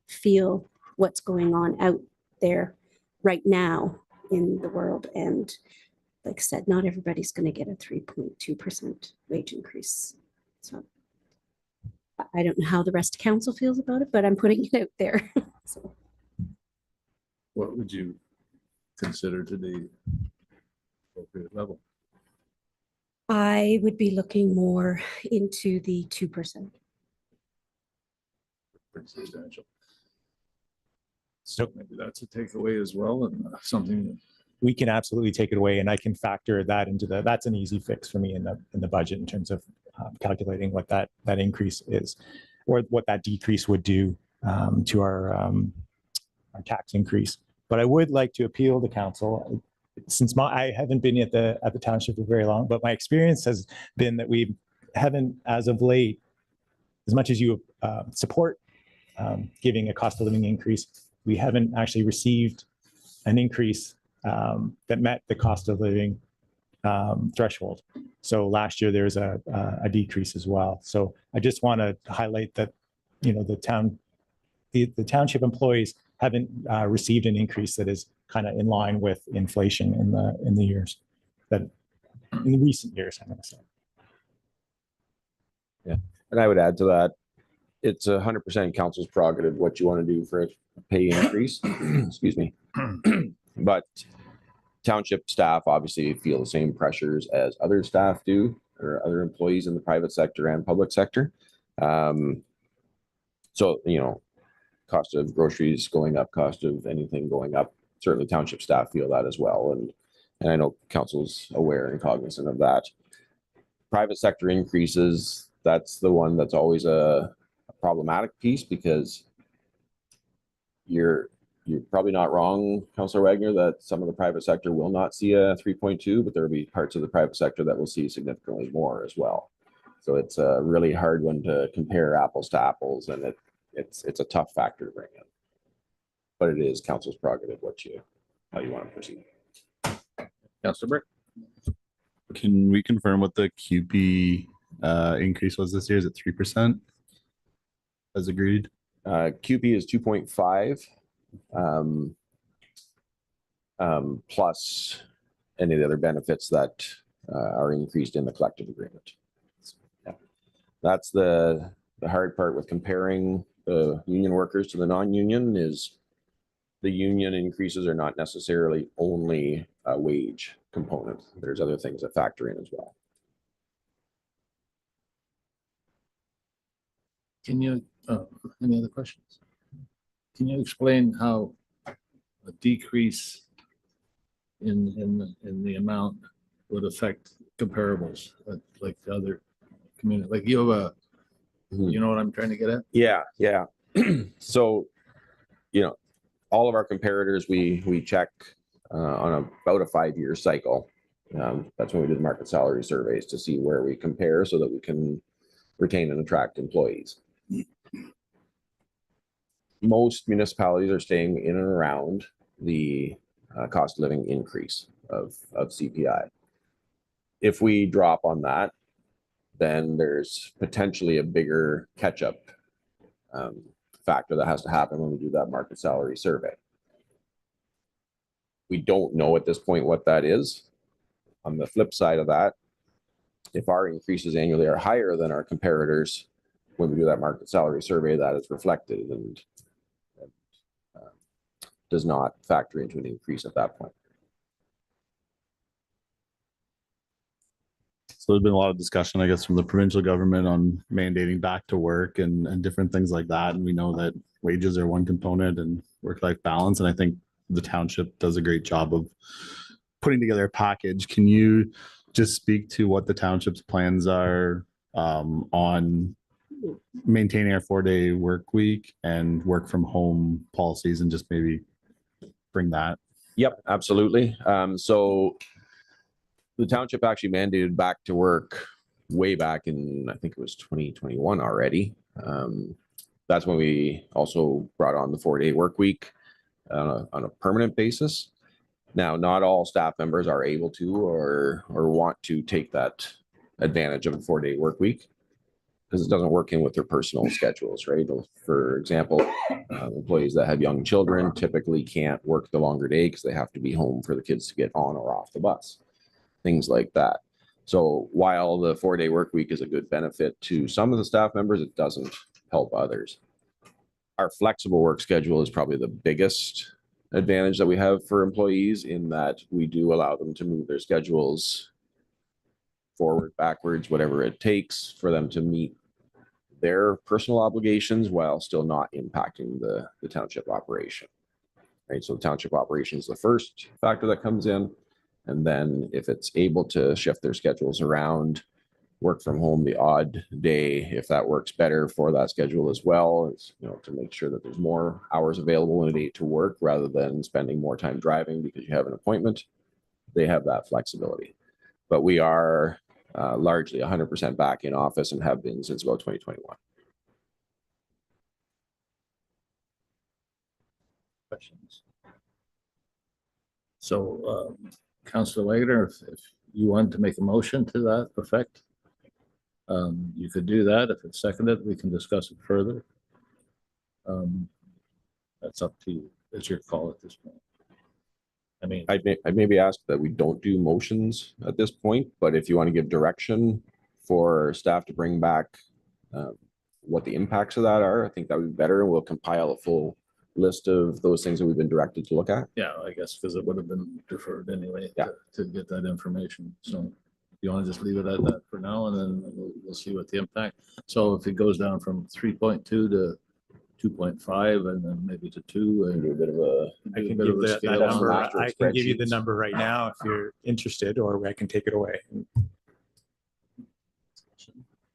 feel what's going on out there right now in the world. And like I said, not everybody's going to get a 3.2% wage increase. So I don't know how the rest of council feels about it, but I'm putting it out there. So. What would you consider to be appropriate level? I would be looking more into the 2%. Pretty substantial. So maybe that's a takeaway as well, and something that We can absolutely take it away, and I can factor that into that's an easy fix for me in the budget in terms of calculating what that increase is, or what that decrease would do to our tax increase. But I would like to appeal to council, since I haven't been at the township for very long, but my experience has been that we haven't, as of late, as much as you support giving a cost of living increase, we haven't actually received an increase that met the cost of living threshold. So last year there was a decrease as well. So I just want to highlight that, the township employees haven't received an increase that is kind of in line with inflation in the years in the recent years, I'm going to say. Yeah, and I would add to that, it's 100% council's prerogative what you want to do for a pay increase. Excuse me. But township staff obviously feel the same pressures as other staff do, or other employees in the private sector and public sector. So, cost of groceries going up, cost of anything going up, certainly township staff feel that as well. And I know council's aware and cognizant of that. Private sector increases, that's the one that's always a problematic piece, because you're probably not wrong, Councillor Wagner, that some of the private sector will not see a 3.2, but there will be parts of the private sector that will see significantly more as well. So it's a really hard one to compare apples to apples, and it's a tough factor to bring in. But it is council's prerogative how you want to proceed. Councillor Brick. Can we confirm what the QP increase was this year? Is it 3%? As agreed? QP is 2.5 plus any of the other benefits that are increased in the collective agreement. Yeah. That's the hard part with comparing the union workers to the non-union, is the union increases are not necessarily only a wage component. There's other things that factor in as well. Can you, any other questions? Can you explain how a decrease in the amount would affect comparables, like the other community? Like you have you know what I'm trying to get at? Yeah. So, all of our comparators, we check on about a 5-year cycle. That's when we do the market salary surveys to see where we compare so that we can retain and attract employees. Most municipalities are staying in and around the cost of living increase of CPI. If we drop on that, then there's potentially a bigger catch-up factor that has to happen when we do that market salary survey. We don't know at this point what that is. On the flip side of that, if our increases annually are higher than our comparators, when we do that market salary survey, that is reflected and does not factor into an increase at that point. So there's been a lot of discussion, I guess, from the provincial government on mandating back to work and different things like that. And we know that wages are one component and work-life balance. And I think the township does a great job of putting together a package. Can you just speak to what the township's plans are on maintaining our 4-day work week and work from home policies, and just maybe bring that? Yep, absolutely. So the township actually mandated back to work way back in, I think it was 2021 already. That's when we also brought on the 4-day work week on a permanent basis. Now, not all staff members are able to or want to take that advantage of a 4-day work week because it doesn't work in with their personal schedules, right? For example, employees that have young children typically can't work the longer day because they have to be home for the kids to get on or off the bus, things like that. So while the 4-day work week is a good benefit to some of the staff members, it doesn't help others. Our flexible work schedule is probably the biggest advantage that we have for employees, in that we do allow them to move their schedules forward, backwards, whatever it takes for them to meet their personal obligations while still not impacting the township operation. Right. So the township operation is the first factor that comes in. And then if it's able to shift their schedules around, work from home the odd day, if that works better for that schedule as well, it's, to make sure that there's more hours available in a day to work rather than spending more time driving because you have an appointment, they have that flexibility. But we are largely 100% back in office and have been since about 2021. Questions? So, Councillor Wagner, if you want to make a motion to that effect, you could do that. If it's seconded, we can discuss it further. That's up to you. It's your call at this point. I mean, I'd maybe ask that we don't do motions at this point, but if you want to give direction for staff to bring back what the impacts of that are, I think that would be better. And we'll compile a full list of those things that we've been directed to look at. yeah, I guess because it would have been deferred anyway to get that information. So you want to just leave it at that for now, and then we'll see what the impact. So if it goes down from 3.2 to 2.5 and then maybe to 2, and Do a bit of a I can bit give of a that scale number. on that. I can give you the number right now if you're interested, or I can take it away.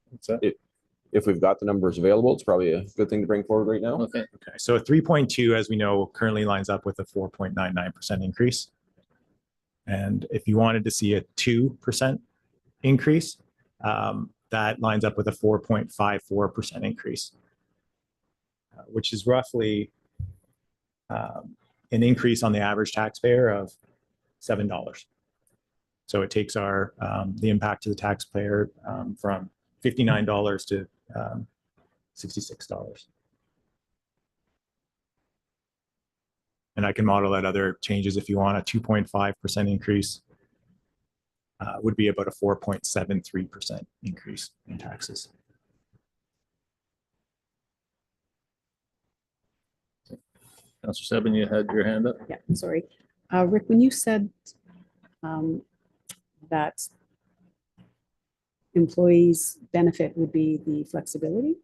what's that? If we've got the numbers available, it's probably a good thing to bring forward right now. Okay. Okay, so a 3.2, as we know, currently lines up with a 4.99% increase. And if you wanted to see a 2% increase, that lines up with a 4.54% increase, which is roughly an increase on the average taxpayer of $7. So it takes our the impact to the taxpayer from $59 to $66. And I can model out other changes if you want. A 2.5% increase would be about a 4.73% increase in taxes. Councillor Seven, you had your hand up. Yeah, sorry. Rick, when you said that employees' benefit would be the flexibility,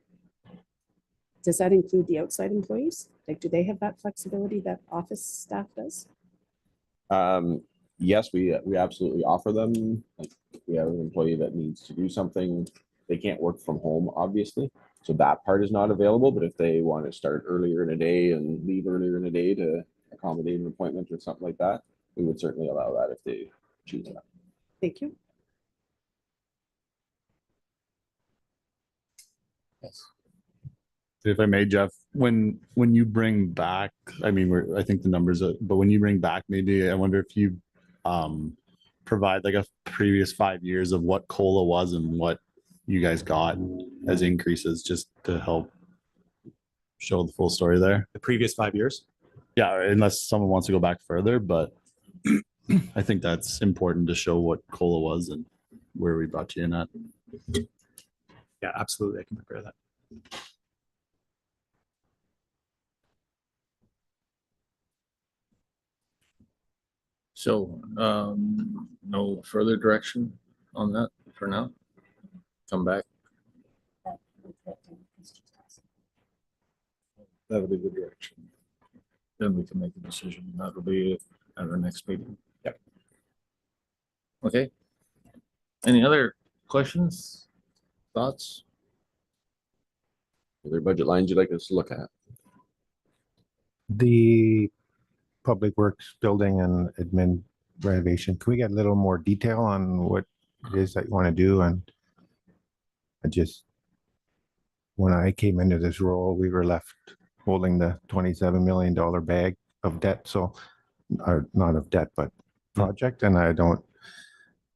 does that include the outside employees? Like, do they have that flexibility that office staff does? Yes, we absolutely offer them. Like, we have an employee that needs to do something. They can't work from home, obviously. So that part is not available. But if they want to start earlier in a day and leave earlier in a day to accommodate an appointment or something like that, we would certainly allow that if they choose that. Thank you. Yes. If I may, Jeff, when you bring back, I mean, I think the numbers, but when you bring back, maybe I wonder if you provide like a previous 5 years of what COLA was and what you guys got as increases, just to help show the full story there. The previous 5 years? Yeah, unless someone wants to go back further, but I think that's important to show what COLA was and where we brought you in at. Yeah, absolutely. I can prepare that. So, no further direction on that for now? Come back. That would be the direction. then we can make a decision. That'll be at our next meeting. Yep. Okay. Any other questions, thoughts? Are there budget lines you'd like us to look at? The Public Works building and admin renovation, can we get a little more detail on what it is that you want to do? And I just, when I came into this role, we were left holding the $27 million bag of debt. So, or not of debt, but project. And I don't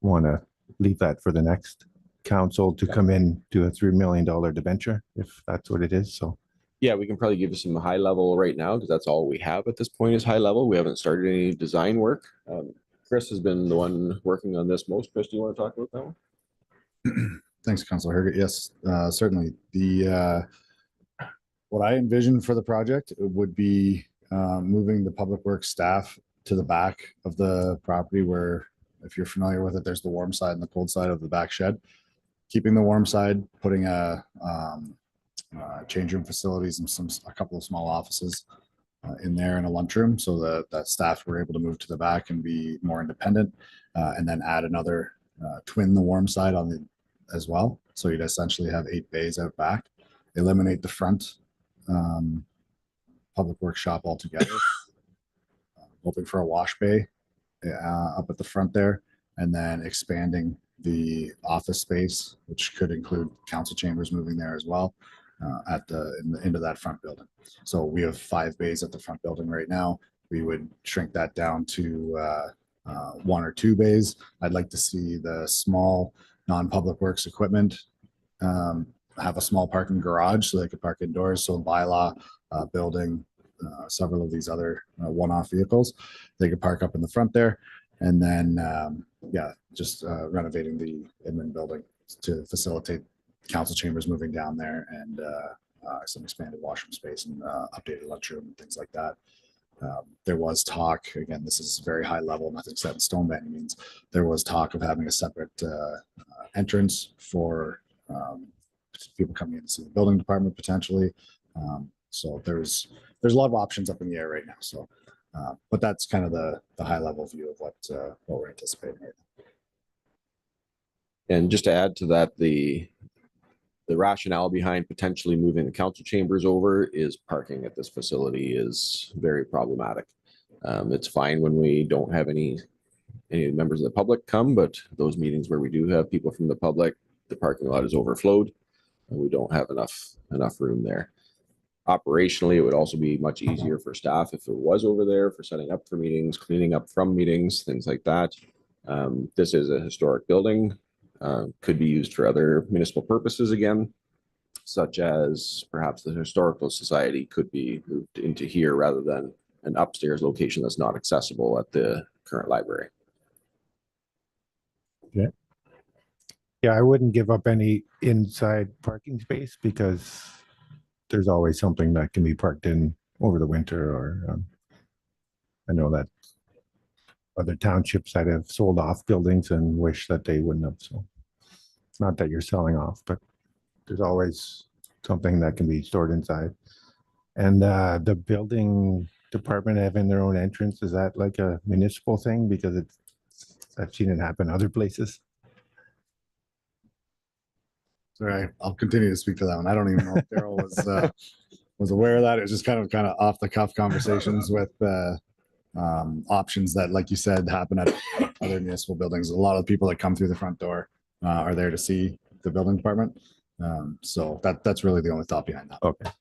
want to leave that for the next council to come in to a $3 million debenture, if that's what it is. So Yeah, we can probably give you some high level right now because that's all we have at this point is high level. We haven't started any design work. Chris has been the one working on this most. Chris, do you want to talk about that one? Thanks, Councilor Herget. Yes, certainly. What I envisioned for the project would be moving the public works staff to the back of the property where, if you're familiar with it, there's the warm side and the cold side of the back shed. Keeping the warm side, putting a change room facilities and a couple of small offices in there and a lunchroom so that staff were able to move to the back and be more independent, and then add another twin the warm side on the as well. So you'd essentially have 8 bays out back, eliminate the front public works shop altogether, hoping for a wash bay up at the front there, and then expanding the office space, which could include council chambers moving there as well, into that front building. So we have 5 bays at the front building right now. We would shrink that down to 1 or 2 bays. I'd like to see the small non-public works equipment have a small parking garage so they could park indoors. So bylaw building several of these other one-off vehicles, they could park up in the front there. And then, just renovating the admin building to facilitate council chambers moving down there, and some expanded washroom space and updated lunchroom and things like that. There was talk, again, this is very high level, nothing set in stone by any means. There was talk of having a separate entrance for people coming in to see the building department potentially. So there's a lot of options up in the air right now. So, but that's kind of the high level view of what we're anticipating right now. And just to add to that, the rationale behind potentially moving the council chambers over is parking at this facility is very problematic. It's fine when we don't have any members of the public come, but those meetings where we do have people from the public, the parking lot is overflowed and we don't have enough room there. Operationally, it would also be much easier for staff if it was over there for setting up for meetings, cleaning up from meetings, things like that. This is a historic building, could be used for other municipal purposes again, such as perhaps the Historical Society could be moved into here rather than an upstairs location that's not accessible at the current library. yeah, I wouldn't give up any inside parking space because there's always something that can be parked in over the winter, or I know that other townships that have sold off buildings and wish that they wouldn't have. So not that you're selling off, but there's always something that can be stored inside. And the building department having their own entrance, is that like a municipal thing? Because I've seen it happen other places. Sorry, I'll continue to speak to that one. I don't even know if Daryl was aware of that. It was just kind of off the cuff conversations with options that, like you said, happen at other municipal buildings. A lot of people that come through the front door are there to see the building department. So that's really the only thought behind that. Okay.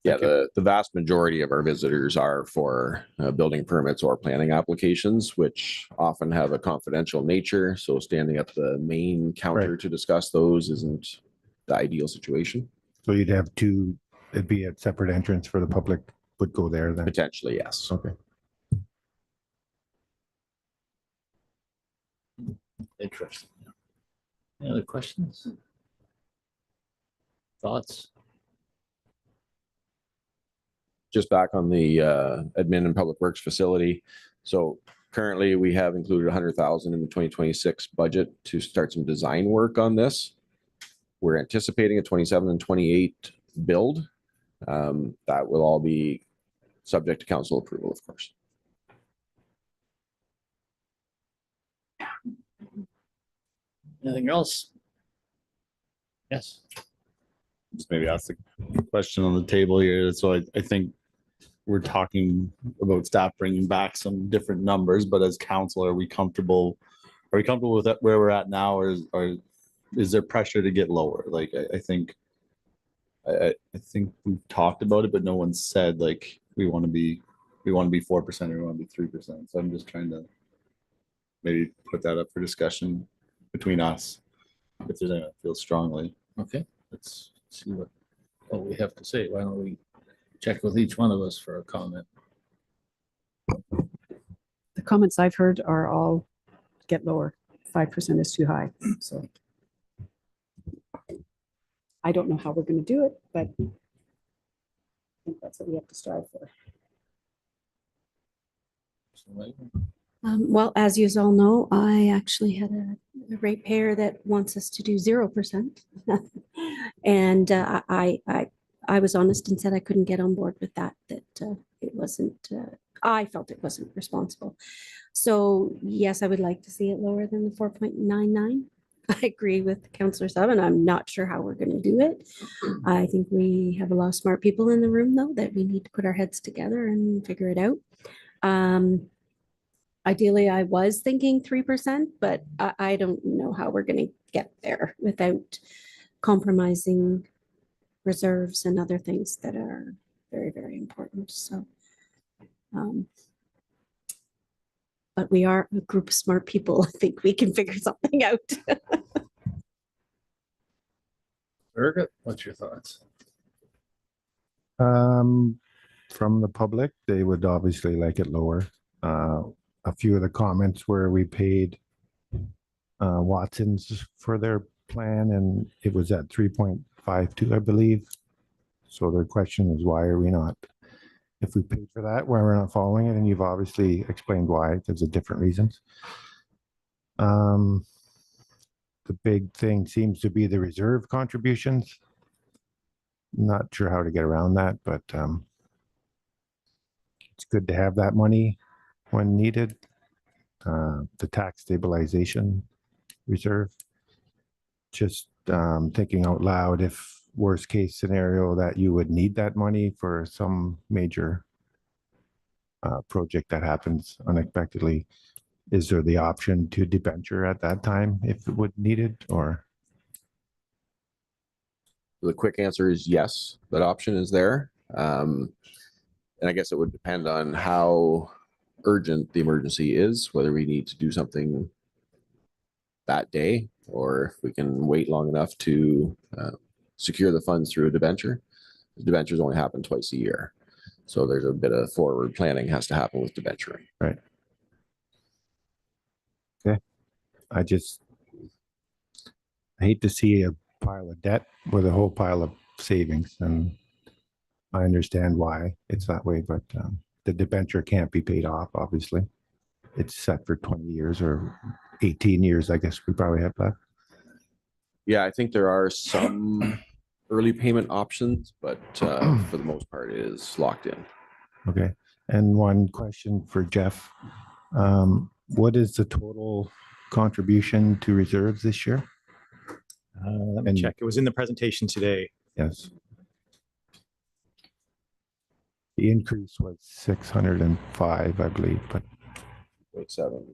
Yeah, the vast majority of our visitors are for building permits or planning applications, which often have a confidential nature. So standing at the main counter to discuss those isn't the ideal situation. So you'd have two, it'd be a separate entrance for the public would go there then? Potentially, yes. Okay. Interesting. Any other questions? Thoughts? Just back on the admin and public works facility. So currently we have included 100,000 in the 2026 budget to start some design work on this. We're anticipating a 27 and 28 build. That will all be subject to council approval, of course. Anything else? Yes. Just maybe ask the question on the table here. So I think we're talking about staff bringing back some different numbers, but as council, are we comfortable? Are we comfortable with that where we're at now, or is there pressure to get lower? Like I think we've talked about it, but no one said like we want to be 4% or we want to be 3%. So I'm just trying to maybe put that up for discussion between us. If there's anyone that feels strongly. Okay, let's see what we have to say. Why don't we check with each one of us for a comment? The comments I've heard are all get lower. 5% is too high. So I don't know how we're going to do it, but I think that's what we have to strive for. Well, as you all know, I actually had a ratepayer that wants us to do 0%. And I was honest and said I couldn't get on board with that, it wasn't, I felt it wasn't responsible. So yes, I would like to see it lower than the 4.99. I agree with Councillor Sub, and I'm not sure how we're going to do it. I think we have a lot of smart people in the room, though, that we need to put our heads together and figure it out. Ideally, I was thinking 3%, but I don't know how we're going to get there without compromising reserves and other things that are very, very important. So, but we are a group of smart people. I think we can figure something out. Birgit, what's your thoughts? From the public, they would obviously like it lower. A few of the comments where we paid Watson's for their plan, and it was at 3.52, I believe. So their question is, why are we not? If we paid for that, why we're not following it? And you've obviously explained why. There's a different reasons. The big thing seems to be the reserve contributions. Not sure how to get around that, but it's good to have that money when needed. The tax stabilization reserve. Just thinking out loud, if worst case scenario that you would need that money for some major project that happens unexpectedly, is there the option to debenture at that time if it would need it, or? The quick answer is yes, that option is there. And I guess it would depend on how urgent the emergency is, whether we need to do something that day or if we can wait long enough to secure the funds through a debenture. The debentures only happen twice a year. So there's a bit of forward planning has to happen with debenturing. Right. Okay. I hate to see a pile of debt with a whole pile of savings, and I understand why it's that way, but the debenture can't be paid off, obviously. It's set for 20 years or 18 years, I guess we probably have that. Yeah, I think there are some early payment options, but for the most part it is locked in. Okay. And one question for Jeff. What is the total contribution to reserves this year? Let me check. It was in the presentation today. Yes. The increase was 605, I believe, but 7.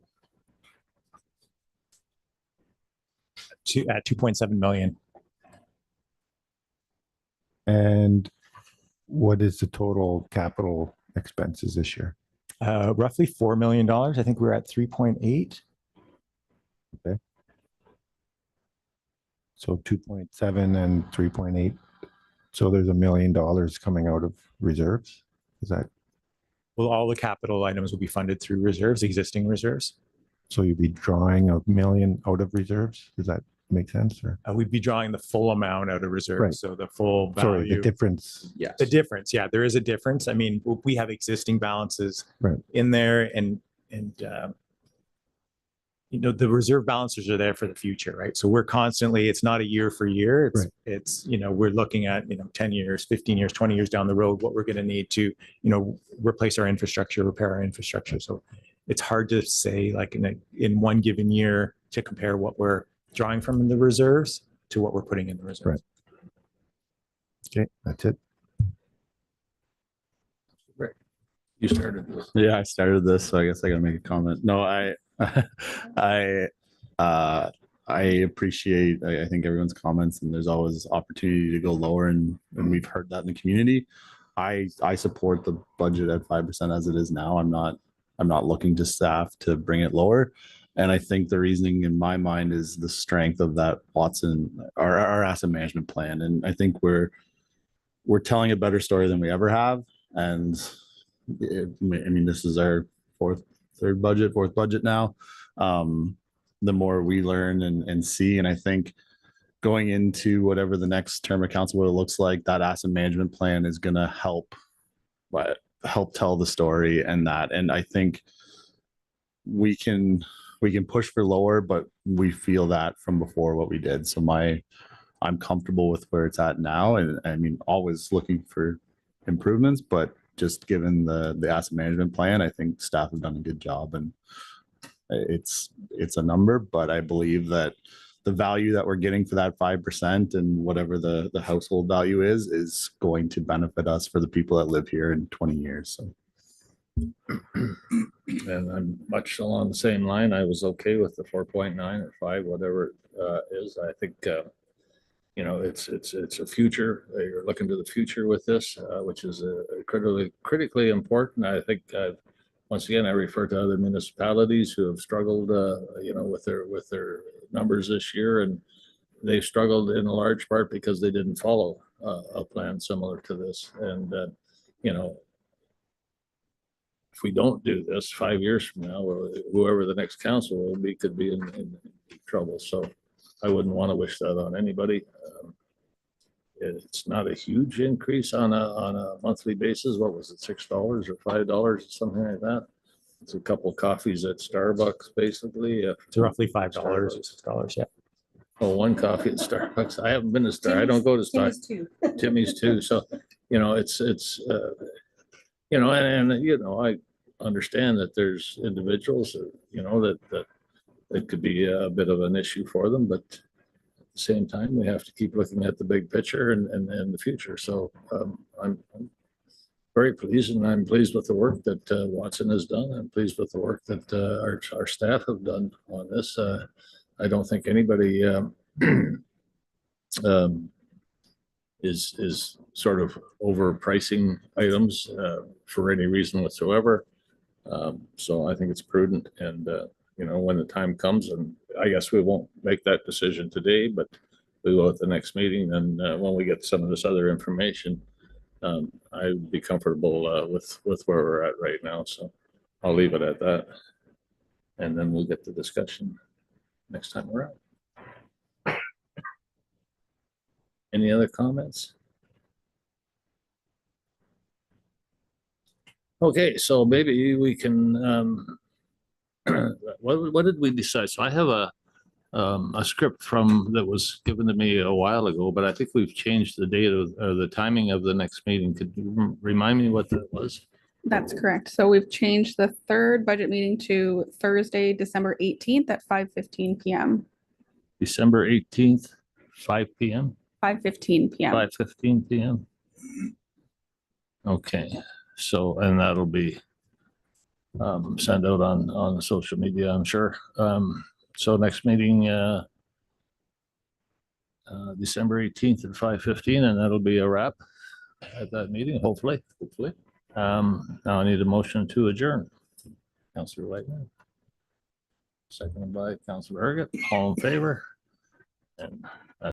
At 2.7 million. and what is the total capital expenses this year? Roughly $4 million. I think we're at 3.8. Okay. So 2.7 and 3.8. So there's $1 million coming out of reserves. Is that? Well, all the capital items will be funded through reserves, existing reserves. So you'd be drawing $1 million out of reserves? Does that make sense? Or We'd be drawing the full amount out of reserves. Right. So the full value. sorry, the difference. Yes. The difference, yeah, there is a difference. I mean, we have existing balances Right. in there, and the reserve balances are there for the future, right? So we're constantly, it's not a year for year. Right. It's, we're looking at, 10 years, 15 years, 20 years down the road, what we're going to need to, replace our infrastructure, repair our infrastructure. So it's hard to say like in one given year to compare what we're drawing from the reserves to what we're putting in the reserves. Okay, that's it. You started this. Yeah, I started this, so I guess I gotta make a comment. No, I appreciate, I think everyone's comments, and there's always opportunity to go lower, and we've heard that in the community. I support the budget at 5% as it is now. I'm not looking to staff to bring it lower. And I think the reasoning in my mind is the strength of that Watson, our asset management plan. And I think we're telling a better story than we ever have. And this is our fourth budget now. The more we learn and see, and I think going into whatever the next term of council looks like, that asset management plan is going to help tell the story and that. And I think we can push for lower, but we feel that from before what we did. So I'm comfortable with where it's at now. And I mean, always looking for improvements, but just given the asset management plan, I think staff have done a good job, and it's a number, but I believe that the value that we're getting for that 5% and whatever the household value is going to benefit us for the people that live here in 20 years. So. And I'm much along the same line. I was okay with the 4.9 or 5, whatever it is. I think, it's a future. You're looking to the future with this, which is critically important. I think once again, I refer to other municipalities who have struggled, with their numbers this year, and they've struggled in a large part because they didn't follow a plan similar to this. And if we don't do this 5 years from now, or whoever the next council will be, could be in trouble. So I wouldn't want to wish that on anybody. It's not a huge increase on a monthly basis. What was it, $6 or $5 or something like that? It's a couple of coffees at Starbucks, basically. It's roughly $5 or $6. Yeah. Oh, one coffee at Starbucks. I haven't been to Starbucks. I don't go to Starbucks. Timmy's too. So, it's I understand that there's individuals, that it could be a bit of an issue for them, but at the same time, we have to keep looking at the big picture and the future. So I'm very pleased, and I'm pleased with the work that Watson has done. I'm pleased with the work that our staff have done on this. I don't think anybody is sort of overpricing items for any reason whatsoever. So I think it's prudent, and when the time comes, and I guess we won't make that decision today, but we will at the next meeting. And when we get some of this other information, I would be comfortable with where we're at right now. So I'll leave it at that, and then we'll get the discussion next time around. Any other comments? Okay, so maybe we can, what did we decide? So I have a script that was given to me a while ago, but I think we've changed the date or the timing of the next meeting. Could you remind me what that was? That's correct. So we've changed the third budget meeting to Thursday, December 18th at 5:15 p.m. December 18th, 5 p.m. 5:15 p.m. 5:15 p.m. Okay, so, and that'll be sent out on the social media, I'm sure. So next meeting, December 18th at 5:15, and that'll be a wrap at that meeting, hopefully. Now I need a motion to adjourn. Councillor Whiteman. Seconded by Councillor Erget. All in favor? And